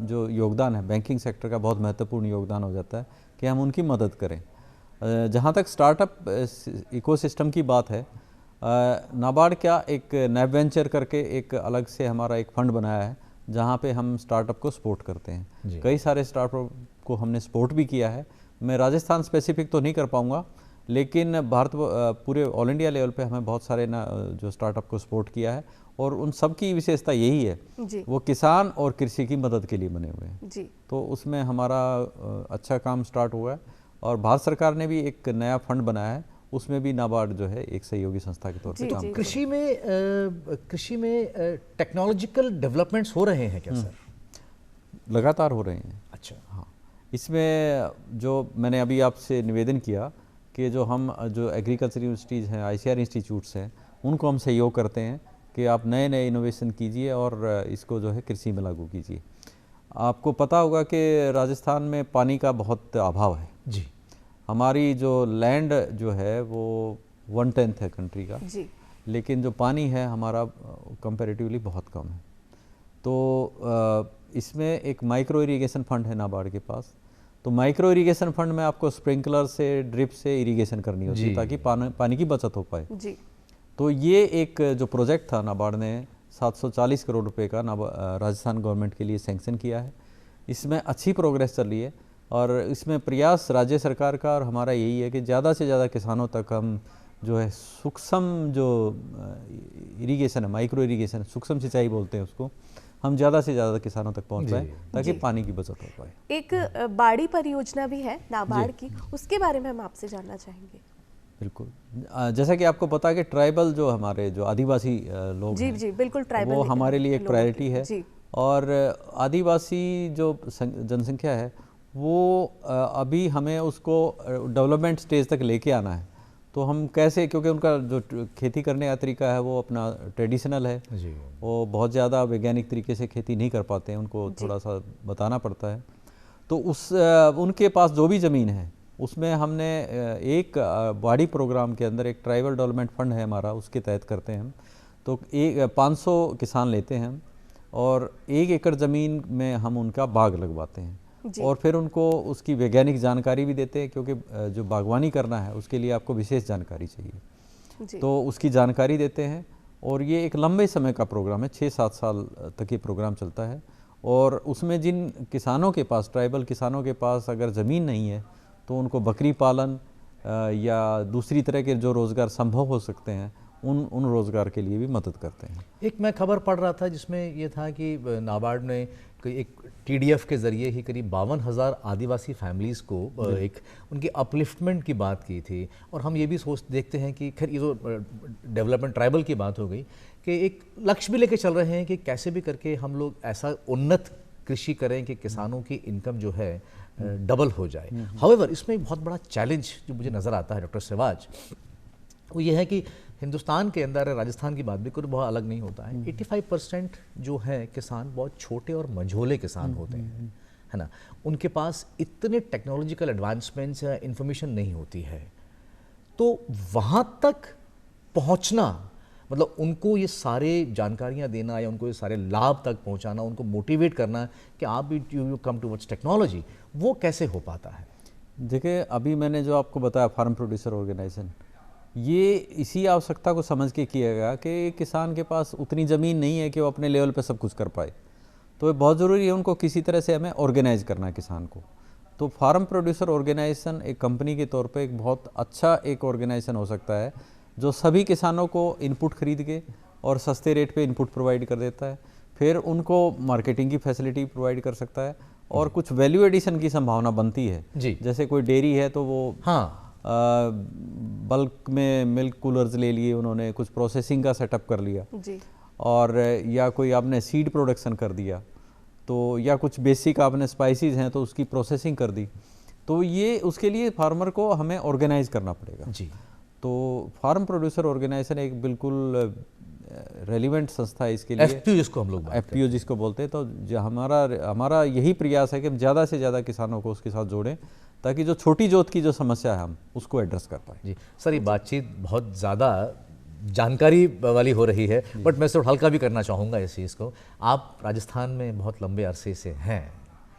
जो योगदान है बैंकिंग सेक्टर का बहुत महत्वपूर्ण योगदान हो जाता है कि हम उनकी मदद करें। जहाँ तक स्टार्टअप इकोसिस्टम की बात है, नाबार्ड क्या एक नैब वेंचर करके एक अलग से हमारा एक फंड बनाया है जहाँ पे हम स्टार्टअप को सपोर्ट करते हैं। कई सारे स्टार्टअप को हमने सपोर्ट भी किया है। मैं राजस्थान स्पेसिफिक तो नहीं कर पाऊँगा, लेकिन भारत पूरे ऑल इंडिया लेवल पे हमें बहुत सारे जो स्टार्टअप को सपोर्ट किया है, और उन सब की विशेषता यही है जी। वो किसान और कृषि की मदद के लिए बने हुए हैं जी। तो उसमें हमारा अच्छा काम स्टार्ट हुआ है, और भारत सरकार ने भी एक नया फंड बनाया है, उसमें भी नाबार्ड जो है एक सहयोगी संस्था के तौर पे काम। कृषि में टेक्नोलॉजिकल डेवलपमेंट्स हो रहे हैं क्या सर? लगातार हो रहे हैं। अच्छा, हाँ। इसमें जो मैंने अभी आपसे निवेदन किया कि जो एग्रीकल्चर यूनिवर्सिटीज़ हैं, ICAR इंस्टीट्यूट्स हैं, उनको हम सहयोग करते हैं कि आप नए नए इनोवेशन कीजिए और इसको जो है कृषि में लागू कीजिए। आपको पता होगा कि राजस्थान में पानी का बहुत अभाव है जी। हमारी जो लैंड जो है वो 1/10 है कंट्री का जी। लेकिन जो पानी है हमारा कंपैरेटिवली बहुत कम है। तो इसमें एक माइक्रो इरिगेशन फंड है नाबार्ड के पास। तो माइक्रो इरिगेशन फंड में आपको स्प्रिंकलर से, ड्रिप से इरिगेशन करनी होती है ताकि पानी की बचत हो पाए जी। तो ये एक जो प्रोजेक्ट था नाबार्ड ने 740 करोड़ रुपए का राजस्थान गवर्नमेंट के लिए सैंक्शन किया है। इसमें अच्छी प्रोग्रेस चल रही है, और इसमें प्रयास राज्य सरकार का और हमारा यही है कि ज़्यादा से ज़्यादा किसानों तक हम जो है सूक्ष्म जो इरिगेशन है, माइक्रो इरिगेशन, सूक्ष्म सिंचाई बोलते हैं उसको, हम ज़्यादा से ज़्यादा किसानों तक पहुंच पाए ताकि पानी की बचत हो पाए। एक बाड़ी परियोजना भी है नाबार्ड की, उसके बारे में हम आपसे जानना चाहेंगे। बिल्कुल, जैसा कि आपको पता है कि ट्राइबल जो हमारे जो आदिवासी लोग जी जी बिल्कुल ट्राइबल वो हमारे लिए एक प्रायोरिटी है जी। और आदिवासी जो जनसंख्या है वो अभी हमें उसको डेवलपमेंट स्टेज तक लेके आना है। तो हम कैसे, क्योंकि उनका जो खेती करने का तरीका है वो अपना ट्रेडिशनल है जी। वो बहुत ज़्यादा वैज्ञानिक तरीके से खेती नहीं कर पाते हैं, उनको थोड़ा सा बताना पड़ता है। तो उनके पास जो भी ज़मीन है उसमें हमने एक बाड़ी प्रोग्राम के अंदर एक ट्राइबल डेवलपमेंट फंड है हमारा, उसके तहत करते हैं हम। तो 500 किसान लेते हैं हम, और 1 एकड़ ज़मीन में हम उनका बाग लगवाते हैं, और फिर उनको उसकी वैज्ञानिक जानकारी भी देते हैं, क्योंकि जो बागवानी करना है उसके लिए आपको विशेष जानकारी चाहिए। तो उसकी जानकारी देते हैं, और ये एक लंबे समय का प्रोग्राम है, 6-7 साल तक ये प्रोग्राम चलता है। और उसमें जिन किसानों के पास, ट्राइबल किसानों के पास अगर ज़मीन नहीं है तो उनको बकरी पालन या दूसरी तरह के जो रोज़गार संभव हो सकते हैं उन रोज़गार के लिए भी मदद करते हैं। एक मैं खबर पढ़ रहा था जिसमें ये था कि नाबार्ड ने एक TDF के ज़रिए ही करीब 52,000 आदिवासी फैमिलीज़ को एक उनकी अपलिफ्टमेंट की बात की थी। और हम ये भी देखते हैं कि खैर ये जो डेवलपमेंट ट्राइबल की बात हो गई कि एक लक्ष्य भी लेके चल रहे हैं कि कैसे भी करके हम लोग ऐसा उन्नत कृषि करें कि किसानों की इनकम जो है डबल हो जाए। हाउएवर इसमें बहुत बड़ा चैलेंज जो मुझे नज़र आता है डॉक्टर सिराज, वो ये है कि हिंदुस्तान के अंदर, राजस्थान की बात भी कोई बहुत अलग नहीं होता है, 85% जो है किसान बहुत छोटे और मंझोले किसान होते हैं, है ना। उनके पास इतने टेक्नोलॉजिकल एडवांसमेंट्स या इंफॉर्मेशन नहीं होती है। तो वहाँ तक पहुँचना, मतलब उनको ये सारे जानकारियाँ देना या उनको ये सारे लाभ तक पहुँचाना, उनको मोटिवेट करना कि आप भी यू कम टुवर्ड्स टेक्नोलॉजी, वो कैसे हो पाता है? देखिए, अभी मैंने जो आपको बताया फार्म प्रोड्यूसर ऑर्गेनाइजेशन, ये इसी आवश्यकता को समझ के किया गया कि किसान के पास उतनी ज़मीन नहीं है कि वो अपने लेवल पे सब कुछ कर पाए। तो ये बहुत ज़रूरी है उनको किसी तरह से हमें ऑर्गेनाइज करना है किसान को। तो फार्म प्रोड्यूसर ऑर्गेनाइजेशन एक कंपनी के तौर पे एक बहुत अच्छा एक ऑर्गेनाइजेशन हो सकता है जो सभी किसानों को इनपुट खरीद के और सस्ते रेट पे इनपुट प्रोवाइड कर देता है, फिर उनको मार्केटिंग की फैसिलिटी प्रोवाइड कर सकता है, और कुछ वैल्यू एडिशन की संभावना बनती है जी। जैसे कोई डेयरी है तो वो बल्क में मिल्क कूलर्स ले लिए उन्होंने, कुछ प्रोसेसिंग का सेटअप कर लिया जी। और या कोई आपने सीड प्रोडक्शन कर दिया, तो या कुछ बेसिक आपने स्पाइसेस हैं तो उसकी प्रोसेसिंग कर दी। तो ये उसके लिए फार्मर को हमें ऑर्गेनाइज करना पड़ेगा जी। तो फार्म प्रोड्यूसर ऑर्गेनाइजेशन एक बिल्कुल रेलिवेंट संस्था है इसके लिए, FPO जिसको हम लोग FPO जिसको बोलते हैं। तो हमारा यही प्रयास है कि हम ज़्यादा से ज़्यादा किसानों को उसके साथ जोड़ें ताकि जो छोटी जोत की जो समस्या है हम उसको एड्रेस कर पाएँ जी। सर, ये बातचीत बहुत ज़्यादा जानकारी वाली हो रही है, बट मैं सिर्फ हल्का भी करना चाहूँगा इस चीज़ को। आप राजस्थान में बहुत लंबे अरसे से हैं,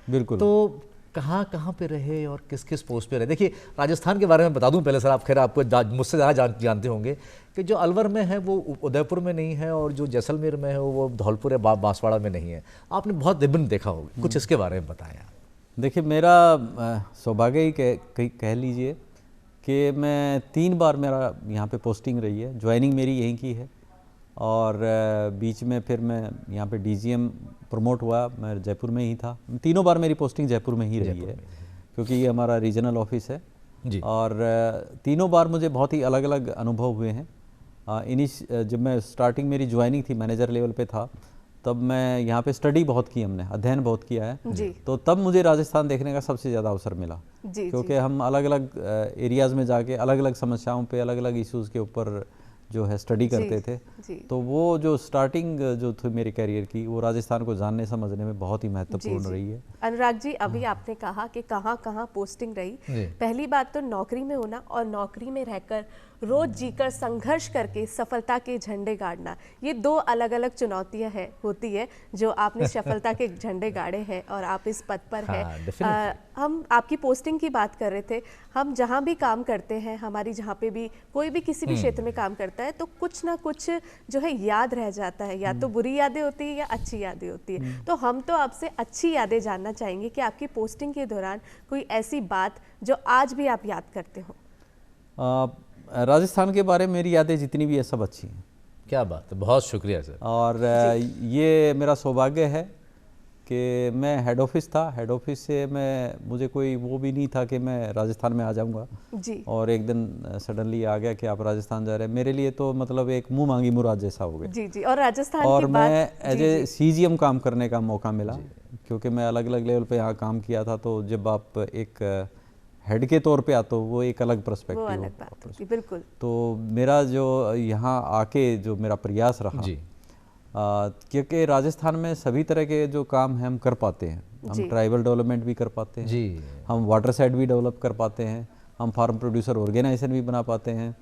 बिल्कुल, तो कहाँ कहाँ पे रहे और किस किस पोस्ट पे रहे? देखिए, राजस्थान के बारे में बता दूं पहले सर, आप खैर आपको मुझसे ज़्यादा जानते होंगे कि जो अलवर में है वो उदयपुर में नहीं है, और जो जैसलमेर में है वो धौलपुर या बांसवाड़ा में नहीं है। आपने बहुत विभिन्न देखा होगा, कुछ इसके बारे में बताएं आप। देखिए, मेरा सौभाग्य ही कह लीजिए कि मैं 3 बार मेरा यहाँ पे पोस्टिंग रही है। ज्वाइनिंग मेरी यहीं की है, और बीच में फिर मैं यहाँ पे डीजीएम प्रमोट हुआ, मैं जयपुर में ही था। तीनों बार मेरी पोस्टिंग जयपुर में ही रही है, क्योंकि ये हमारा रीजनल ऑफिस है जी। और तीनों बार मुझे बहुत ही अलग अलग अनुभव हुए हैं। जब मैं स्टार्टिंग मेरी ज्वाइनिंग थी, मैनेजर लेवल पे था, तब मैं यहाँ पे स्टडी बहुत की, हमने अध्ययन बहुत किया है जी। तो तब मुझे राजस्थान देखने का सबसे ज़्यादा अवसर मिला जी, क्योंकि हम अलग अलग एरियाज़ में जाके अलग अलग समस्याओं पे, अलग अलग इश्यूज़ के ऊपर जो है स्टडी करते थे। तो वो जो स्टार्टिंग जो थी मेरे करियर की, वो राजस्थान को जानने समझने में बहुत ही महत्वपूर्ण रही है। अनुराग जी, अभी आपने कहा कि कहाँ कहाँ पोस्टिंग रही। पहली बात तो नौकरी में होना और नौकरी में रहकर रोज जीकर संघर्ष करके सफलता के झंडे गाड़ना, ये 2 अलग अलग चुनौतियां होती है जो आपने सफलता के झंडे गाड़े हैं और आप इस पद पर हैं। हम आपकी पोस्टिंग की बात कर रहे थे। हम जहाँ भी काम करते हैं, हमारी जहाँ पे भी कोई भी किसी भी क्षेत्र में काम करता है, तो कुछ ना कुछ जो है याद रह जाता है, या तो बुरी यादें होती है या अच्छी यादें होती है। तो हम तो आपसे अच्छी यादें जानना चाहेंगे कि आपकी पोस्टिंग के दौरान कोई ऐसी बात जो आज भी आप याद करते हो। राजस्थान के बारे में मेरी यादें जितनी भी है सब अच्छी हैं। क्या बात है, बहुत शुक्रिया सर। और ये मेरा सौभाग्य है कि मैं हेड ऑफिस था, हेड ऑफिस से मुझे कोई वो भी नहीं था कि मैं राजस्थान में आ जाऊंगा जी। और एक दिन सडनली आ गया कि आप राजस्थान जा रहे हैं। मेरे लिए तो मतलब एक मुंह मांगी मुराद जैसा हो गया जी जी। और राजस्थान और मैं एज ए सीजीएम काम करने का मौका मिला, क्योंकि मैं अलग अलग लेवल पे यहाँ काम किया था। तो जब आप एक हेड के तौर पे आते हो, वो एक अलग पर्सपेक्टिव बिल्कुल। तो मेरा जो यहाँ आके जो मेरा प्रयास रहा जी, क्योंकि राजस्थान में सभी तरह के जो काम है हम कर पाते हैं। हम ट्राइबल डेवलपमेंट भी कर पाते हैं जी, हम वाटर साइड भी डेवलप कर पाते हैं, हम फार्म प्रोड्यूसर ऑर्गेनाइजेशन भी बना पाते हैं,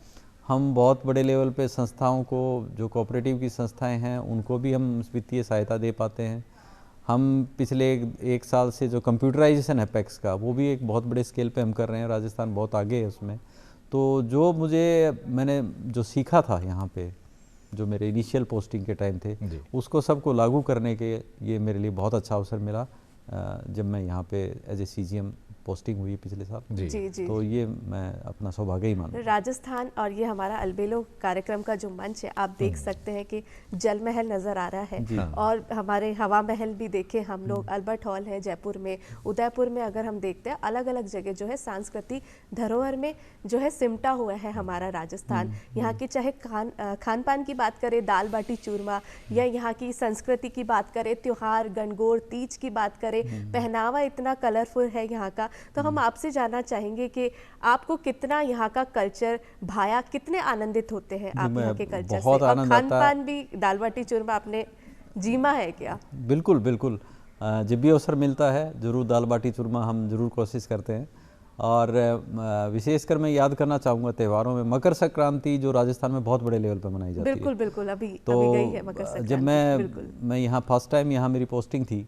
हम बहुत बड़े लेवल पे संस्थाओं को, जो कोऑपरेटिव की संस्थाएं हैं, उनको भी हम वित्तीय सहायता दे पाते हैं। हम पिछले एक साल से जो कंप्यूटराइजेशन है पैक्स का, वो भी एक बहुत बड़े स्केल पे हम कर रहे हैं। राजस्थान बहुत आगे है उसमें। तो जो मैंने जो सीखा था यहाँ पे, जो मेरे इनिशियल पोस्टिंग के टाइम थे, उसको सबको लागू करने के ये मेरे लिए बहुत अच्छा अवसर मिला जब मैं यहाँ पे एज ए सीजीएम पोस्टिंग हुई पिछले साल जी। जी जी। तो ये मैं अपना सौभाग्य ही मानता हूँ। राजस्थान और ये हमारा अलबेलो कार्यक्रम का जो मंच है, आप देख सकते हैं कि जल महल नज़र आ रहा है और हमारे हवा महल भी देखे हम लोग। अल्बर्ट हॉल है जयपुर में, उदयपुर में अगर हम देखते हैं, अलग अलग जगह जो है सांस्कृतिक धरोहर में जो है सिमटा हुआ है हमारा राजस्थान। यहाँ की चाहे खान पान की बात करें, दाल बाटी चूरमा, या यहाँ की संस्कृति की बात करें, त्योहार गणगौर तीज की बात करें, पहनावा इतना कलरफुल है यहाँ का। तो हम आपसे जानना चाहेंगे कि आपको कितना यहाँ का कल्चर भाया, कितने आनंदित होते हैं आप यहाँ के कल्चर से, और खान पान भी दाल बाटी चूरमा आपने जीमा है क्या? बिल्कुल बिल्कुल, जब भी अवसर मिलता है जरूर दाल बाटी चूरमा हम जरूर कोशिश करते हैं। और विशेषकर मैं याद करना चाहूँगा त्योहारों में मकर संक्रांति, जो राजस्थान में बहुत बड़े लेवल पर मनाई जाती है। बिल्कुल बिल्कुल, अभी गई है मकर संक्रांति। जब मैं यहाँ फर्स्ट टाइम यहाँ मेरी पोस्टिंग थी,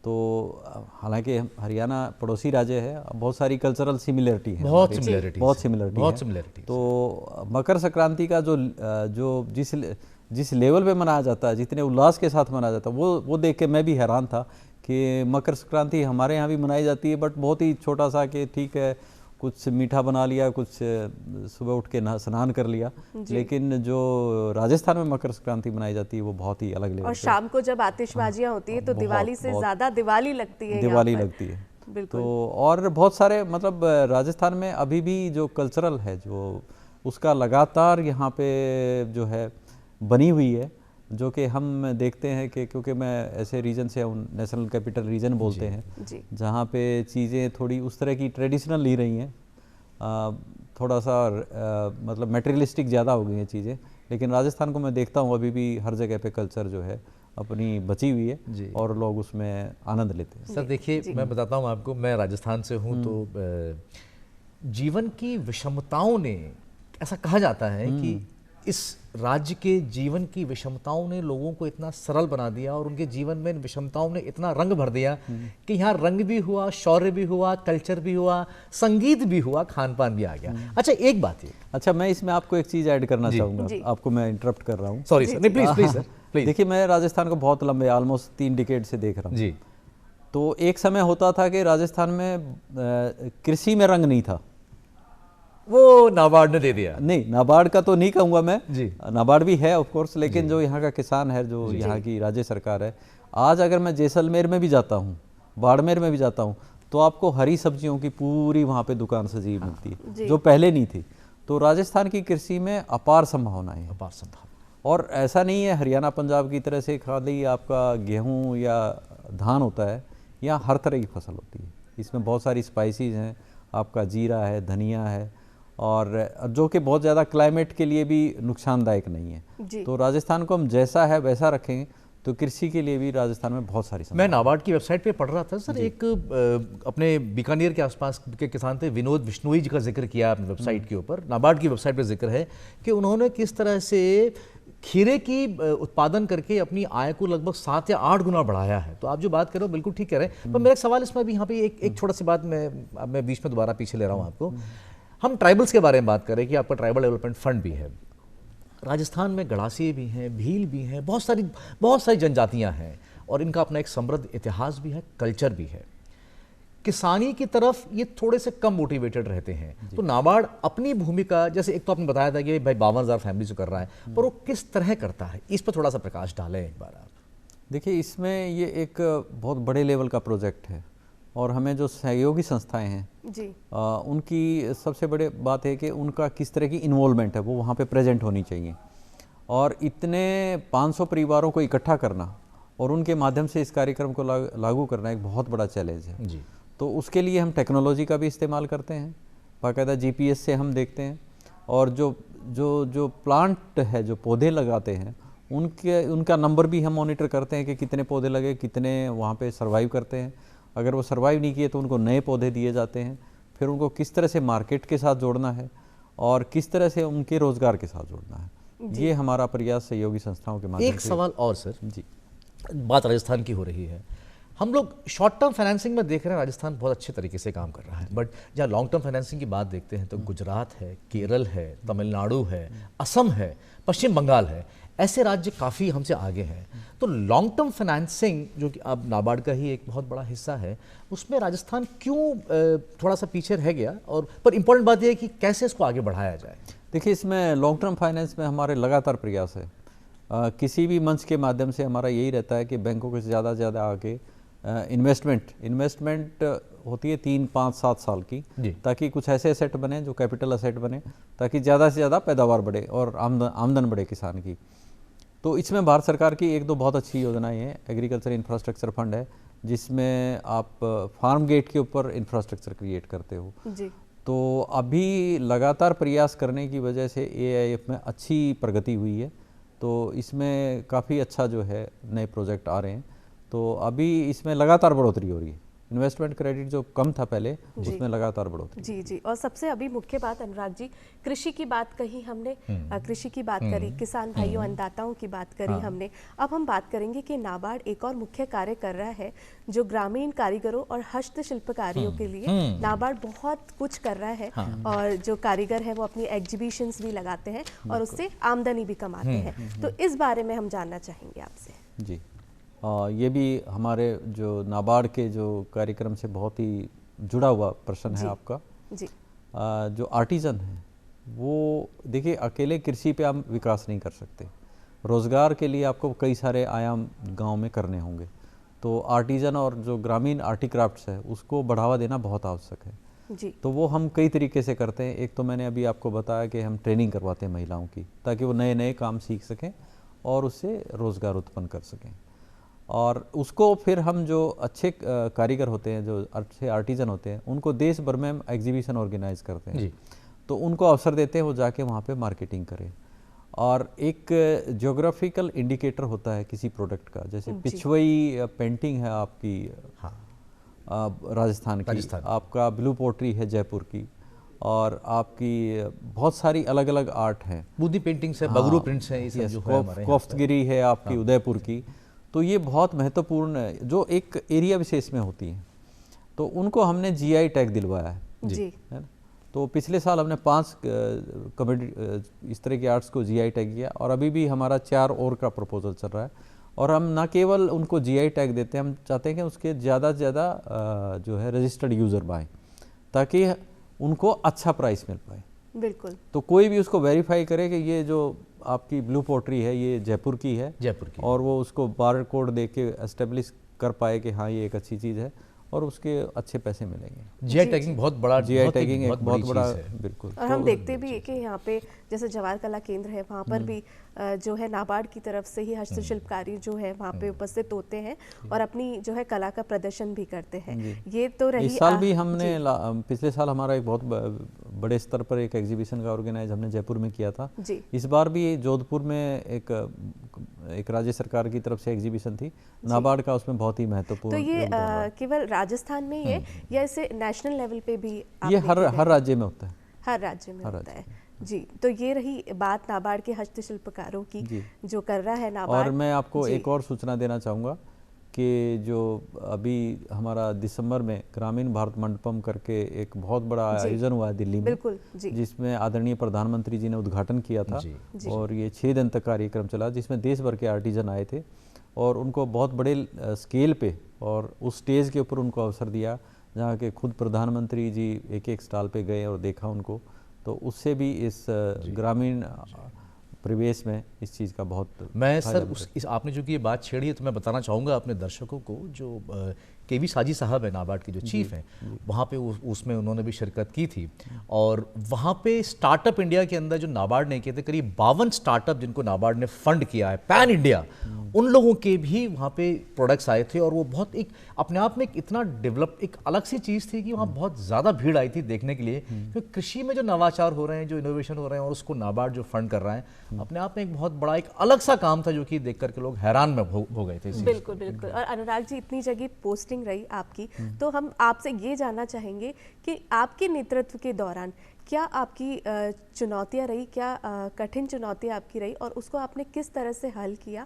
तो हालांकि हरियाणा पड़ोसी राज्य है, बहुत सारी कल्चरल सिमिलरिटी है, बहुत सिमिलरिटी। तो मकर संक्रांति का जो जिस लेवल पे मनाया जाता है, जितने उल्लास के साथ मनाया जाता है, वो देख के मैं भी हैरान था कि मकर संक्रांति हमारे यहाँ भी मनाई जाती है, बट बहुत ही छोटा सा, कि ठीक है कुछ मीठा बना लिया, कुछ सुबह उठ के स्नान कर लिया, लेकिन जो राजस्थान में मकर संक्रांति मनाई जाती है वो बहुत ही अलग लेवल। और शाम को जब आतिशबाजियां होती है तो दिवाली से ज्यादा दिवाली लगती है, तो और बहुत सारे मतलब राजस्थान में अभी भी जो कल्चरल है, जो उसका लगातार यहाँ पे जो है बनी हुई है, जो कि हम देखते हैं कि क्योंकि मैं ऐसे रीजन से हूँ, नेशनल कैपिटल रीजन बोलते हैं, जहाँ पे चीज़ें थोड़ी उस तरह की ट्रेडिशनल नहीं रही हैं, थोड़ा सा मतलब मटेरियलिस्टिक ज़्यादा हो गई हैं चीज़ें। लेकिन राजस्थान को मैं देखता हूँ अभी भी हर जगह पे कल्चर जो है अपनी बची हुई है और लोग उसमें आनंद लेते हैं। सर देखिए, मैं बताता हूँ आपको, मैं राजस्थान से हूँ, तो जीवन की विषमताओं ने, ऐसा कहा जाता है कि इस राज्य के जीवन की विषमताओं ने लोगों को इतना सरल बना दिया और उनके जीवन में इन विषमताओं ने इतना रंग भर दिया कि यहाँ रंग भी हुआ, शौर्य भी हुआ, कल्चर भी हुआ, संगीत भी हुआ, खान पान भी आ गया। अच्छा, एक बात ये, अच्छा मैं इसमें आपको एक चीज़ ऐड करना चाहूँगा, आपको मैं इंटरप्ट कर रहा हूँ, सॉरी सर, नहीं प्लीज प्लीज सर प्लीज। देखिए मैं राजस्थान को बहुत लंबे ऑलमोस्ट 3 डिकेड से देख रहा हूँ जी। तो एक समय होता था कि राजस्थान में कृषि में रंग नहीं था, वो नाबार्ड ने दे दिया। नहीं, नाबार्ड का तो नहीं कहूँगा मैं जी, नाबार्ड भी है ऑफ कोर्स, लेकिन जो यहाँ का किसान है, जो यहाँ की राज्य सरकार है, आज अगर मैं जैसलमेर में भी जाता हूँ, बाड़मेर में भी जाता हूँ, तो आपको हरी सब्जियों की पूरी वहाँ पे दुकान सजी मिलती है, जो पहले नहीं थी। तो राजस्थान की कृषि में अपार संभावनाएं हैं, अपार संभावना। और ऐसा नहीं है हरियाणा पंजाब की तरह से खाली आपका गेहूँ या धान होता है, यहाँ हर तरह की फसल होती है। इसमें बहुत सारी स्पाइसीज हैं, आपका जीरा है, धनिया है, और जो कि बहुत ज़्यादा क्लाइमेट के लिए भी नुकसानदायक नहीं है। तो राजस्थान को हम जैसा है वैसा रखेंगे तो कृषि के लिए भी राजस्थान में बहुत सारी। मैं नाबार्ड की वेबसाइट पे पढ़ रहा था सर, एक अपने बीकानेर के आसपास के किसान थे, विनोद बिश्नोई जी का जिक्र किया अपनी वेबसाइट के ऊपर। नाबार्ड की वेबसाइट पे जिक्र है कि उन्होंने किस तरह से खीरे की उत्पादन करके अपनी आय को लगभग 7 या 8 गुना बढ़ाया है। तो आप जो बात कर रहे हो बिल्कुल ठीक कह रहे हैं, पर मेरा एक सवाल इसमें भी यहाँ पे एक छोटा सी बात मैं बीच में दोबारा पीछे ले रहा हूँ आपको। हम ट्राइबल्स के बारे में बात करें कि आपका ट्राइबल डेवलपमेंट फंड भी है, राजस्थान में गड़ासी भी हैं, भील भी हैं, बहुत सारी जनजातियां हैं और इनका अपना एक समृद्ध इतिहास भी है, कल्चर भी है। किसानी की तरफ ये थोड़े से कम मोटिवेटेड रहते हैं। तो नाबार्ड अपनी भूमिका, जैसे एक तो आपने बताया था कि भाई 52,000 फैमिली से कर रहा है, पर वो किस तरह करता है, इस पर थोड़ा सा प्रकाश डालें एक बार आप। देखिए इसमें ये एक बहुत बड़े लेवल का प्रोजेक्ट है और हमें जो सहयोगी संस्थाएं हैं जी, उनकी सबसे बड़ी बात है कि उनका किस तरह की इन्वॉल्वमेंट है, वो वहाँ पे प्रेजेंट होनी चाहिए। और इतने 500 परिवारों को इकट्ठा करना और उनके माध्यम से इस कार्यक्रम को लागू करना एक बहुत बड़ा चैलेंज है जी। तो उसके लिए हम टेक्नोलॉजी का भी इस्तेमाल करते हैं, बाकायदा GPS से हम देखते हैं, और जो प्लांट है, जो पौधे लगाते हैं, उनका नंबर भी हम मॉनिटर करते हैं कि कितने पौधे लगे, कितने वहाँ पे सर्वाइव करते हैं। अगर वो सर्वाइव नहीं किए तो उनको नए पौधे दिए जाते हैं। फिर उनको किस तरह से मार्केट के साथ जोड़ना है और किस तरह से उनके रोजगार के साथ जोड़ना है, ये हमारा प्रयास सहयोगी संस्थाओं के माध्यम से। एक सवाल और सर जी, बात राजस्थान की हो रही है, हम लोग शॉर्ट टर्म फाइनेंसिंग में देख रहे हैं राजस्थान बहुत अच्छे तरीके से काम कर रहा है, बट जहाँ लॉन्ग टर्म फाइनेंसिंग की बात देखते हैं तो गुजरात है, केरल है, तमिलनाडु है, असम है, पश्चिम बंगाल है, ऐसे राज्य काफ़ी हमसे आगे हैं। तो लॉन्ग टर्म फाइनेंसिंग जो कि अब नाबार्ड का ही एक बहुत बड़ा हिस्सा है, उसमें राजस्थान क्यों थोड़ा सा पीछे रह गया, और पर इम्पोर्टेंट बात यह है कि कैसे इसको आगे बढ़ाया जाए। देखिए इसमें लॉन्ग टर्म फाइनेंस में हमारे लगातार प्रयास है। किसी भी मंच के माध्यम से हमारा यही रहता है कि बैंकों के ज़्यादा से ज़्यादा आगे इन्वेस्टमेंट होती है 3, 5, 7 साल की, ताकि कुछ ऐसे एसेट बने जो कैपिटल एसेट बने, ताकि ज़्यादा से ज़्यादा पैदावार बढ़े और आमदन बढ़े किसान की। तो इसमें भारत सरकार की 1-2 बहुत अच्छी योजनाएं हैं। एग्रीकल्चर इंफ्रास्ट्रक्चर फंड है, जिसमें आप फार्म गेट के ऊपर इंफ्रास्ट्रक्चर क्रिएट करते हो जी। तो अभी लगातार प्रयास करने की वजह से AIF में अच्छी प्रगति हुई है, तो इसमें काफ़ी अच्छा जो है नए प्रोजेक्ट आ रहे हैं। तो अभी इसमें लगातार बढ़ोतरी हो रही है। इन्वेस्टमेंट क्रेडिट जो कम था पहले, उसमें लगातार बढ़ोतरी। जी जी। और सबसे अभी मुख्य बात अनुराग जी, कृषि की बात कही हमने, कृषि की बात करी, किसान भाइयों अन्नदाताओं की बात करी हमने। अब हम बात करेंगे कि नाबार्ड एक और मुख्य कार्य कर रहा है जो ग्रामीण कारीगरों और हस्तशिल्पकारियों के लिए नाबार्ड बहुत कुछ कर रहा है। और जो कारीगर है वो अपनी एग्जीबिशंस भी लगाते हैं और उससे आमदनी भी कमाते हैं। तो इस बारे में हम जानना चाहेंगे आपसे। जी, ये भी हमारे जो नाबार्ड के जो कार्यक्रम से बहुत ही जुड़ा हुआ प्रश्न है आपका जी। जो आर्टिजन है वो देखिए अकेले कृषि पे आप विकास नहीं कर सकते, रोज़गार के लिए आपको कई सारे आयाम गांव में करने होंगे। तो आर्टिजन और जो ग्रामीण आर्टिक्राफ्ट्स है उसको बढ़ावा देना बहुत आवश्यक है जी। तो वो हम कई तरीके से करते हैं। एक तो मैंने अभी आपको बताया कि हम ट्रेनिंग करवाते हैं महिलाओं की, ताकि वो नए नए काम सीख सकें और उससे रोज़गार उत्पन्न कर सकें। और उसको फिर हम जो अच्छे कारीगर होते हैं, जो अच्छे आर्टिजन होते हैं, उनको देश भर में हम एग्जीबिशन ऑर्गेनाइज करते हैं जी। तो उनको अवसर देते हैं वो जाके वहाँ पे मार्केटिंग करें। और एक ज्योग्राफिकल इंडिकेटर होता है किसी प्रोडक्ट का, जैसे पिछवई पेंटिंग है आपकी राजस्थान की, आपका ब्लू पोट्री है जयपुर की, और आपकी बहुत सारी अलग अलग आर्ट हैं। बूंदी पेंटिंग्स है, बगरू प्रिंट्स हैं, ये सब जो है हमारे यहाँ पे। कोफ्तगिरी है आपकी उदयपुर की। तो ये बहुत महत्वपूर्ण जो एक एरिया विशेष में होती है, तो उनको हमने जीआई टैग दिलवाया है जी, है ना। तो पिछले साल हमने 5 कम्युनिटी इस तरह के आर्ट्स को जीआई टैग किया, और अभी भी हमारा 4 और का प्रपोजल चल रहा है। और हम ना केवल उनको जीआई टैग देते हैं, हम चाहते हैं कि उसके ज़्यादा से ज़्यादा जो है रजिस्टर्ड यूज़र पाएँ, ताकि उनको अच्छा प्राइस मिल पाए। बिल्कुल। तो कोई भी उसको वेरीफाई करे कि ये जो आपकी ब्लू पोट्री है ये जयपुर की है, और वो उसको बार कोड दे के एस्टेब्लिश कर पाए कि हाँ ये एक अच्छी चीज़ है, और उसके अच्छे पैसे मिलेंगे। जीआई टैगिंग बहुत बड़ा, जीआई टैगिंग एक बहुत बड़ा, बिल्कुल। और हम देखते भी है कि यहाँ पे जैसे जवाहर कला केंद्र है, वहाँ पर भी जो है नाबार्ड की तरफ से ही हस्तशिल्पकारी जो है वहाँ पे उपस्थित होते हैं और अपनी जो है कला का प्रदर्शन भी करते हैं। ये तो रही। इस साल भी हमने पिछले साल हमारा एक बहुत बड़े स्तर पर एक एग्जीबिशन का ऑर्गेनाइज हमने जयपुर में किया था। इस बार भी जोधपुर में एक राज्य सरकार की तरफ से एग्जीबिशन थी नाबार्ड का, उसमें बहुत ही महत्वपूर्ण। तो ये केवल राजस्थान में ही है या इसे नेशनल लेवल पे भी? ये हर राज्य में होता है। हर राज्य में होता है जी। तो ये रही बात नाबार्ड के हस्तशिल्पकारों की जो कर रहा है नाबार्ड। और मैं आपको एक और सूचना देना चाहूँगा कि जो अभी हमारा दिसंबर में ग्रामीण भारत मंडपम करके एक बहुत बड़ा आयोजन हुआ है दिल्ली में, बिल्कुल जी, जिसमें आदरणीय प्रधानमंत्री जी ने उद्घाटन किया था। और ये 6 दिन तक कार्यक्रम चला, जिसमें देश भर के आर्टिजन आए थे और उनको बहुत बड़े स्केल पे और उस स्टेज के ऊपर उनको अवसर दिया, जहाँ के खुद प्रधानमंत्री जी एक स्टॉल पे गए और देखा उनको। तो उससे भी इस ग्रामीण परिवेश में इस चीज़ का बहुत। मैं सर इस आपने जो कि ये बात छेड़ी है, तो मैं बताना चाहूँगा अपने दर्शकों को, जो केवी साजी साहब है नाबार्ड के जो चीफ हैं, वहाँ पे उसमें उन्होंने भी शिरकत की थी। और वहाँ पे स्टार्टअप इंडिया के अंदर जो नाबार्ड ने किए थे, करीब 52 स्टार्टअप जिनको नाबार्ड ने फंड किया है पैन इंडिया, उन लोगों के भी वहाँ पे प्रोडक्ट्स आए थे। और वो बहुत एक अपने आप में एक इतना डेवलप एक अलग सी चीज़ थी कि वहाँ बहुत ज़्यादा भीड़ आई थी देखने के लिए, क्योंकि कृषि में जो नवाचार हो रहे हैं, जो इनोवेशन हो रहे हैं, और उसको नाबार्ड जो फंड कर रहा है, अपने आप में एक बहुत बड़ा एक अलग सा काम था, जो कि देख करके लोग हैरान में हो गए थे। बिल्कुल बिल्कुल। और अनुराग जी, इतनी जगह पोस्टिंग रही आपकी, तो हम आपसे ये जानना चाहेंगे कि आपके नेतृत्व के दौरान क्या आपकी चुनौतियाँ रही, क्या कठिन चुनौतियाँ आपकी रही, और उसको आपने किस तरह से हल किया?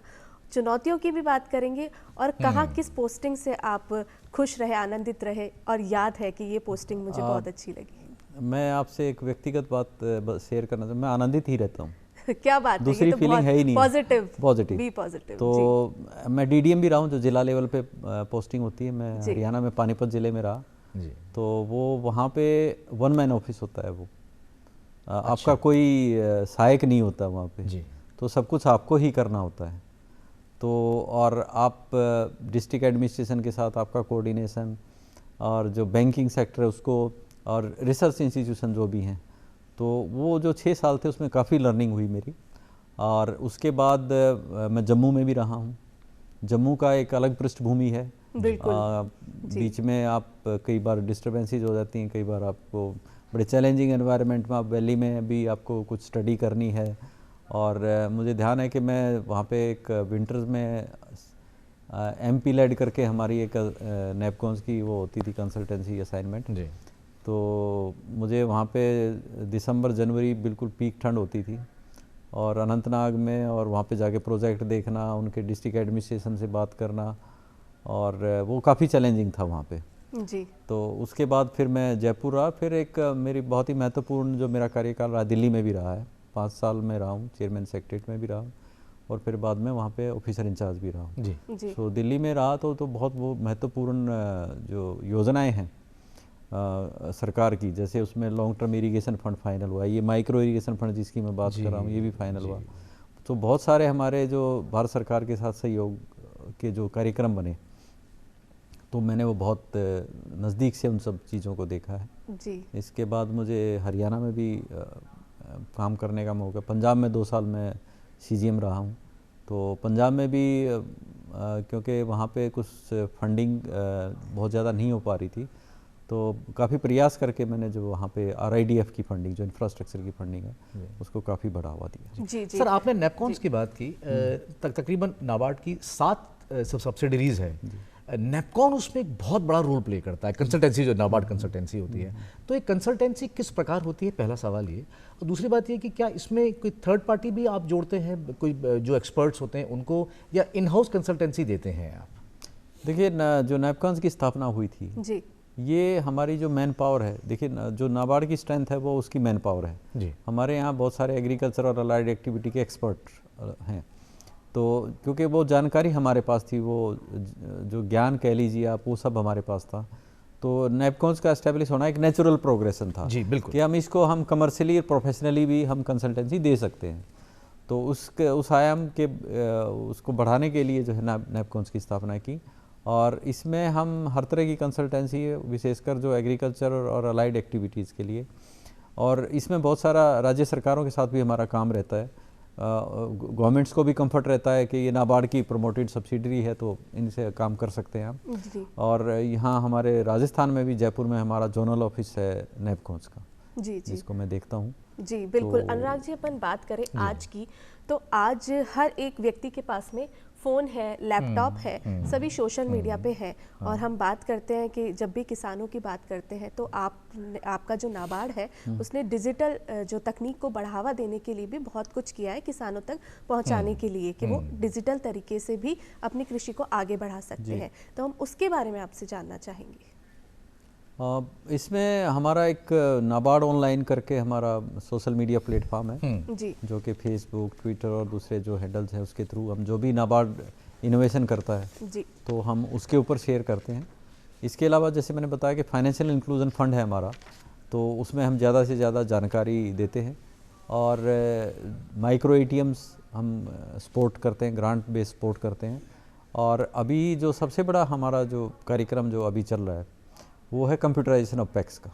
चुनौतियों की भी बात करेंगे, और कहाँ किस पोस्टिंग से आप खुश रहे, आनंदित रहे, और याद है कि ये पोस्टिंग मुझे बहुत अच्छी लगी? मैं आपसे एक व्यक्तिगत बात शेयर करना चाहूँ। मैं आनंदित ही रहता हूँ। क्या बात है, दूसरी तो फीलिंग है ही नहीं। Positive be positive. तो मैं डीडीएम भी रहा हूँ, जो जिला लेवल पे पोस्टिंग होती है। मैं हरियाणा में पानीपत जिले में रहा जी। तो वो वहाँ पे 1 मैन ऑफिस होता है। वो आपका कोई सहायक नहीं होता वहाँ पे जी। तो सब कुछ आपको ही करना होता है। तो और आप डिस्ट्रिक्ट एडमिनिस्ट्रेशन के साथ आपका कोऑर्डिनेशन, और जो बैंकिंग सेक्टर है उसको, और रिसर्च इंस्टीट्यूशन जो भी हैं, तो वो जो 6 साल थे उसमें काफ़ी लर्निंग हुई मेरी। और उसके बाद मैं जम्मू में भी रहा हूँ। जम्मू का एक अलग पृष्ठभूमि है, बीच में आप कई बार डिस्टर्बेंसेस हो जाती हैं, कई बार आपको बड़े चैलेंजिंग एनवायरनमेंट में, आप वैली में भी आपको कुछ स्टडी करनी है। और मुझे ध्यान है कि मैं वहाँ पे एक विंटर्स में MP लेड करके हमारी एक नेपकॉन्स की वो होती थी कंसल्टेंसी असाइनमेंट जी। तो मुझे वहाँ पे दिसंबर जनवरी बिल्कुल पीक ठंड होती थी, और अनंतनाग में, और वहाँ पे जाके प्रोजेक्ट देखना, उनके डिस्ट्रिक्ट एडमिनिस्ट्रेशन से बात करना, और वो काफ़ी चैलेंजिंग था वहाँ पे जी। तो उसके बाद फिर मैं जयपुर रहा। फिर एक मेरी बहुत ही महत्वपूर्ण जो मेरा कार्यकाल रहा, दिल्ली में भी रहा है। 5 साल में रहा हूँ, चेयरमैन सेक्रेटरीट में भी रहा हूँ, और फिर बाद में वहाँ पे ऑफिसर इंचार्ज भी रहा हूँ जी। तो दिल्ली में रहा तो बहुत वो महत्वपूर्ण जो योजनाएं हैं सरकार की, जैसे उसमें long term irrigation fund final हुआ, ये माइक्रो इरिगेशन फंड जिसकी मैं बात कर रहा हूँ, ये भी फाइनल हुआ। तो बहुत सारे हमारे जो भारत सरकार के साथ सहयोग के जो कार्यक्रम बने, तो मैंने वो बहुत नज़दीक से उन सब चीज़ों को देखा है जी। इसके बाद मुझे हरियाणा में भी काम करने का मौका, पंजाब में 2 साल मैं CGM रहा हूँ। तो पंजाब में भी क्योंकि वहाँ पे कुछ फंडिंग बहुत ज़्यादा नहीं हो पा रही थी, तो काफ़ी प्रयास करके मैंने जो वहाँ पे RIDF की फंडिंग, जो इंफ्रास्ट्रक्चर की फंडिंग है, उसको काफ़ी बढ़ावा दिया जी। सर, आपने नेपकॉन्स की बात की, तकरीबन नाबार्ड की 7 सब्सिडरीज है। नैपकॉन उसमें एक बहुत बड़ा रोल प्ले करता है, कंसल्टेंसी जो नाबार्ड कंसल्टेंसी होती है। तो एक कंसल्टेंसी किस प्रकार होती है, पहला सवाल ये। और दूसरी बात ये कि क्या इसमें कोई थर्ड पार्टी भी आप जोड़ते हैं, कोई जो एक्सपर्ट्स होते हैं उनको, या इन हाउस कंसल्टेंसी देते हैं आप? देखिए जो नैपकॉन्स की स्थापना हुई थी जी, ये हमारी जो मैन पावर है, देखिए जो नाबार्ड की स्ट्रेंथ है वो उसकी मैन पावर है जी। हमारे यहाँ बहुत सारे एग्रीकल्चर और अलाइड एक्टिविटी के एक्सपर्ट हैं, तो क्योंकि वो जानकारी हमारे पास थी, वो जो ज्ञान कह लीजिए आप, वो सब हमारे पास था। तो नैपकॉन्स का एस्टेब्लिश होना एक नेचुरल प्रोग्रेशन था जी, बिल्कुल, कि हम कमर्शियली और प्रोफेशनली भी हम कंसल्टेंसी दे सकते हैं। तो उस आयाम के उसको बढ़ाने के लिए जो है नैपकॉन्स की स्थापना की, और इसमें हम हर तरह की कंसल्टेंसी, विशेषकर जो एग्रीकल्चर और अलाइड एक्टिविटीज़ के लिए, और इसमें बहुत सारा राज्य सरकारों के साथ भी हमारा काम रहता है। गवर्नमेंट्स को भी कंफर्ट रहता है कि ये नाबार्ड की प्रमोटेड सब्सिडरी है तो इनसे काम कर सकते हैं हम। और यहाँ हमारे राजस्थान में भी, जयपुर में हमारा जोनल ऑफिस है नैपकॉन्स का, जी, जिसको मैं देखता हूँ। जी बिल्कुल। अनुराग जी, अपन बात करें आज की, तो आज हर एक व्यक्ति के पास में फ़ोन है, लैपटॉप है, सभी सोशल मीडिया पे है। और हम बात करते हैं कि जब भी किसानों की बात करते हैं तो आपका जो नाबार्ड है उसने डिजिटल जो तकनीक को बढ़ावा देने के लिए भी बहुत कुछ किया है किसानों तक पहुंचाने के लिए, कि वो डिजिटल तरीके से भी अपनी कृषि को आगे बढ़ा सकते हैं। तो हम उसके बारे में आपसे जानना चाहेंगे। इसमें हमारा एक नाबार्ड ऑनलाइन करके हमारा सोशल मीडिया प्लेटफॉर्म है जी, जो कि फेसबुक, ट्विटर और दूसरे जो हैंडल्स हैं उसके थ्रू हम जो भी नाबार्ड इनोवेशन करता है जी, तो हम उसके ऊपर शेयर करते हैं। इसके अलावा जैसे मैंने बताया कि फाइनेंशियल इंक्लूजन फंड है हमारा, तो उसमें हम ज़्यादा से ज़्यादा जानकारी देते हैं। और माइक्रो एटीएम्स हम सपोर्ट करते हैं, ग्रांट बेस्ड सपोर्ट करते हैं। और अभी जो सबसे बड़ा हमारा जो कार्यक्रम जो अभी चल रहा है वो है कंप्यूटराइजेशन ऑफ पैक्स का।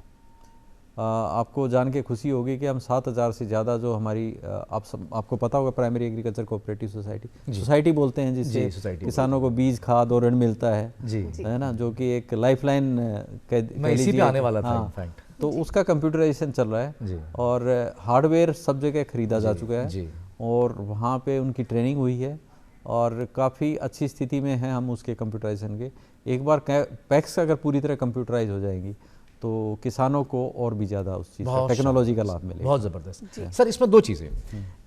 आपको जान के खुशी होगी कि हम 7,000 से ज़्यादा जो हमारी आपको पता होगा प्राइमरी एग्रीकल्चर कोऑपरेटिव सोसाइटी बोलते हैं, जिससे किसानों को बीज, खाद और ऋण मिलता है जी, है ना, जो कि एक लाइफलाइन मैं इसी पे आने वाला था इनफैक्ट। तो उसका कंप्यूटराइजेशन चल रहा है और हार्डवेयर सब जगह खरीदा जा चुका है और वहाँ पे उनकी ट्रेनिंग हुई है और काफ़ी अच्छी स्थिति में है हम उसके कंप्यूटराइजेशन के। एक बार पैक्स अगर पूरी तरह कंप्यूटराइज हो जाएंगी तो किसानों को और भी ज़्यादा उस चीज़ का, टेक्नोलॉजी का लाभ मिलेगा। बहुत ज़बरदस्त। सर, इसमें दो चीज़ें,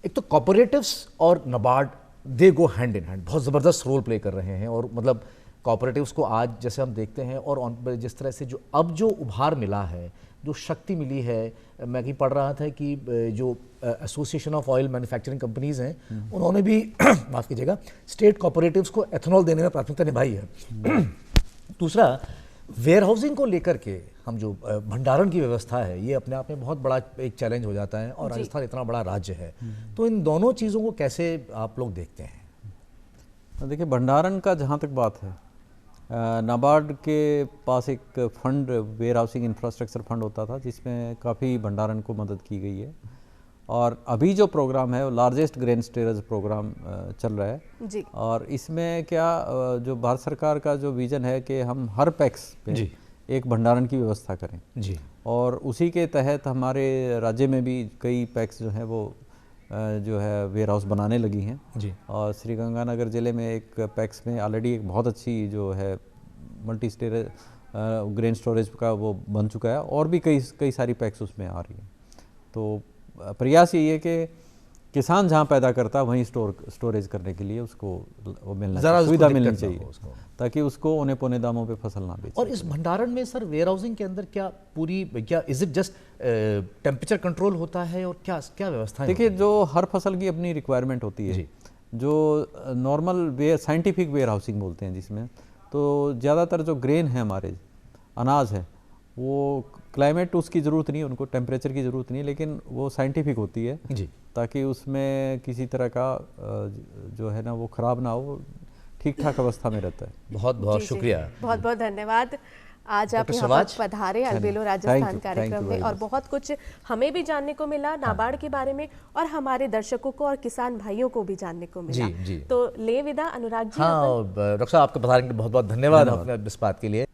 एक तो कॉपरेटिव्स और नाबार्ड दे गो हैंड इन हैंड, बहुत ज़बरदस्त रोल प्ले कर रहे हैं। और मतलब कॉपरेटिव्स को आज जैसे हम देखते हैं और जिस तरह से जो अब जो उभार मिला है, जो शक्ति मिली है, मैं कहीं पढ़ रहा था कि जो association of oil manufacturing companies हैं उन्होंने भी माफ़ कीजिएगा स्टेट कॉपरेटिव्स को एथेनॉल देने में प्राथमिकता निभाई है। दूसरा, वेयर हाउसिंग को लेकर के हम जो भंडारण की व्यवस्था है, ये अपने आप में बहुत बड़ा एक चैलेंज हो जाता है और राजस्थान इतना बड़ा राज्य है, तो इन दोनों चीज़ों को कैसे आप लोग देखते हैं? देखिए, भंडारण का जहाँ तक बात है, नाबार्ड के पास एक fund, warehousing infrastructure fund होता था जिसमें काफ़ी भंडारण को मदद की गई है। और अभी जो प्रोग्राम है वो लार्जेस्ट ग्रेन स्टोरेज प्रोग्राम चल रहा है जी। और इसमें क्या जो भारत सरकार का जो विजन है कि हम हर पैक्स पे एक भंडारण की व्यवस्था करें जी, और उसी के तहत हमारे राज्य में भी कई पैक्स जो हैं वो जो है वेयर हाउस बनाने लगी हैं जी। और श्रीगंगानगर ज़िले में एक पैक्स में ऑलरेडी एक बहुत अच्छी जो है मल्टी स्टोरेज ग्रेन स्टोरेज का वो बन चुका है और भी कई सारी पैक्स उसमें आ रही हैं। तो प्रयास यही है कि किसान जहाँ पैदा करता है वहीं स्टोरेज करने के लिए उसको वो मिलना चाहिए, सुविधा मिलनी चाहिए ताकि उसको औने पौने दामों पे फसल ना बेचे। और इस भंडारण में सर वेयर हाउसिंग के अंदर क्या is it just temperature control होता है और क्या क्या व्यवस्था? देखिए, जो हर फसल की अपनी रिक्वायरमेंट होती है, जो नॉर्मल साइंटिफिक वेयर हाउसिंग बोलते हैं जिसमें, तो ज़्यादातर जो ग्रेन है हमारे अनाज है वो क्लाइमेट उसकी ज़रूरत नहीं है, उनको टेम्परेचर की ज़रूरत नहीं है, लेकिन वो साइंटिफिक होती है जी, ताकि उसमें किसी तरह का जो है ना वो ख़राब ना हो, ठीक ठाक अवस्था में रहता है। बहुत बहुत शुक्रिया, बहुत बहुत धन्यवाद। आज आप यहाँ पर पधारे अलबेलो राजस्थान कार्यक्रम में और बहुत कुछ हमें भी जानने को मिला नाबार्ड के बारे में और हमारे दर्शकों को और किसान भाइयों को भी जानने को मिला। जी, जी। तो ले विदा अनुराग जी। हाँ, डॉक्टर साहब, आपका पधारने के लिए बहुत बहुत धन्यवाद इस बात के लिए।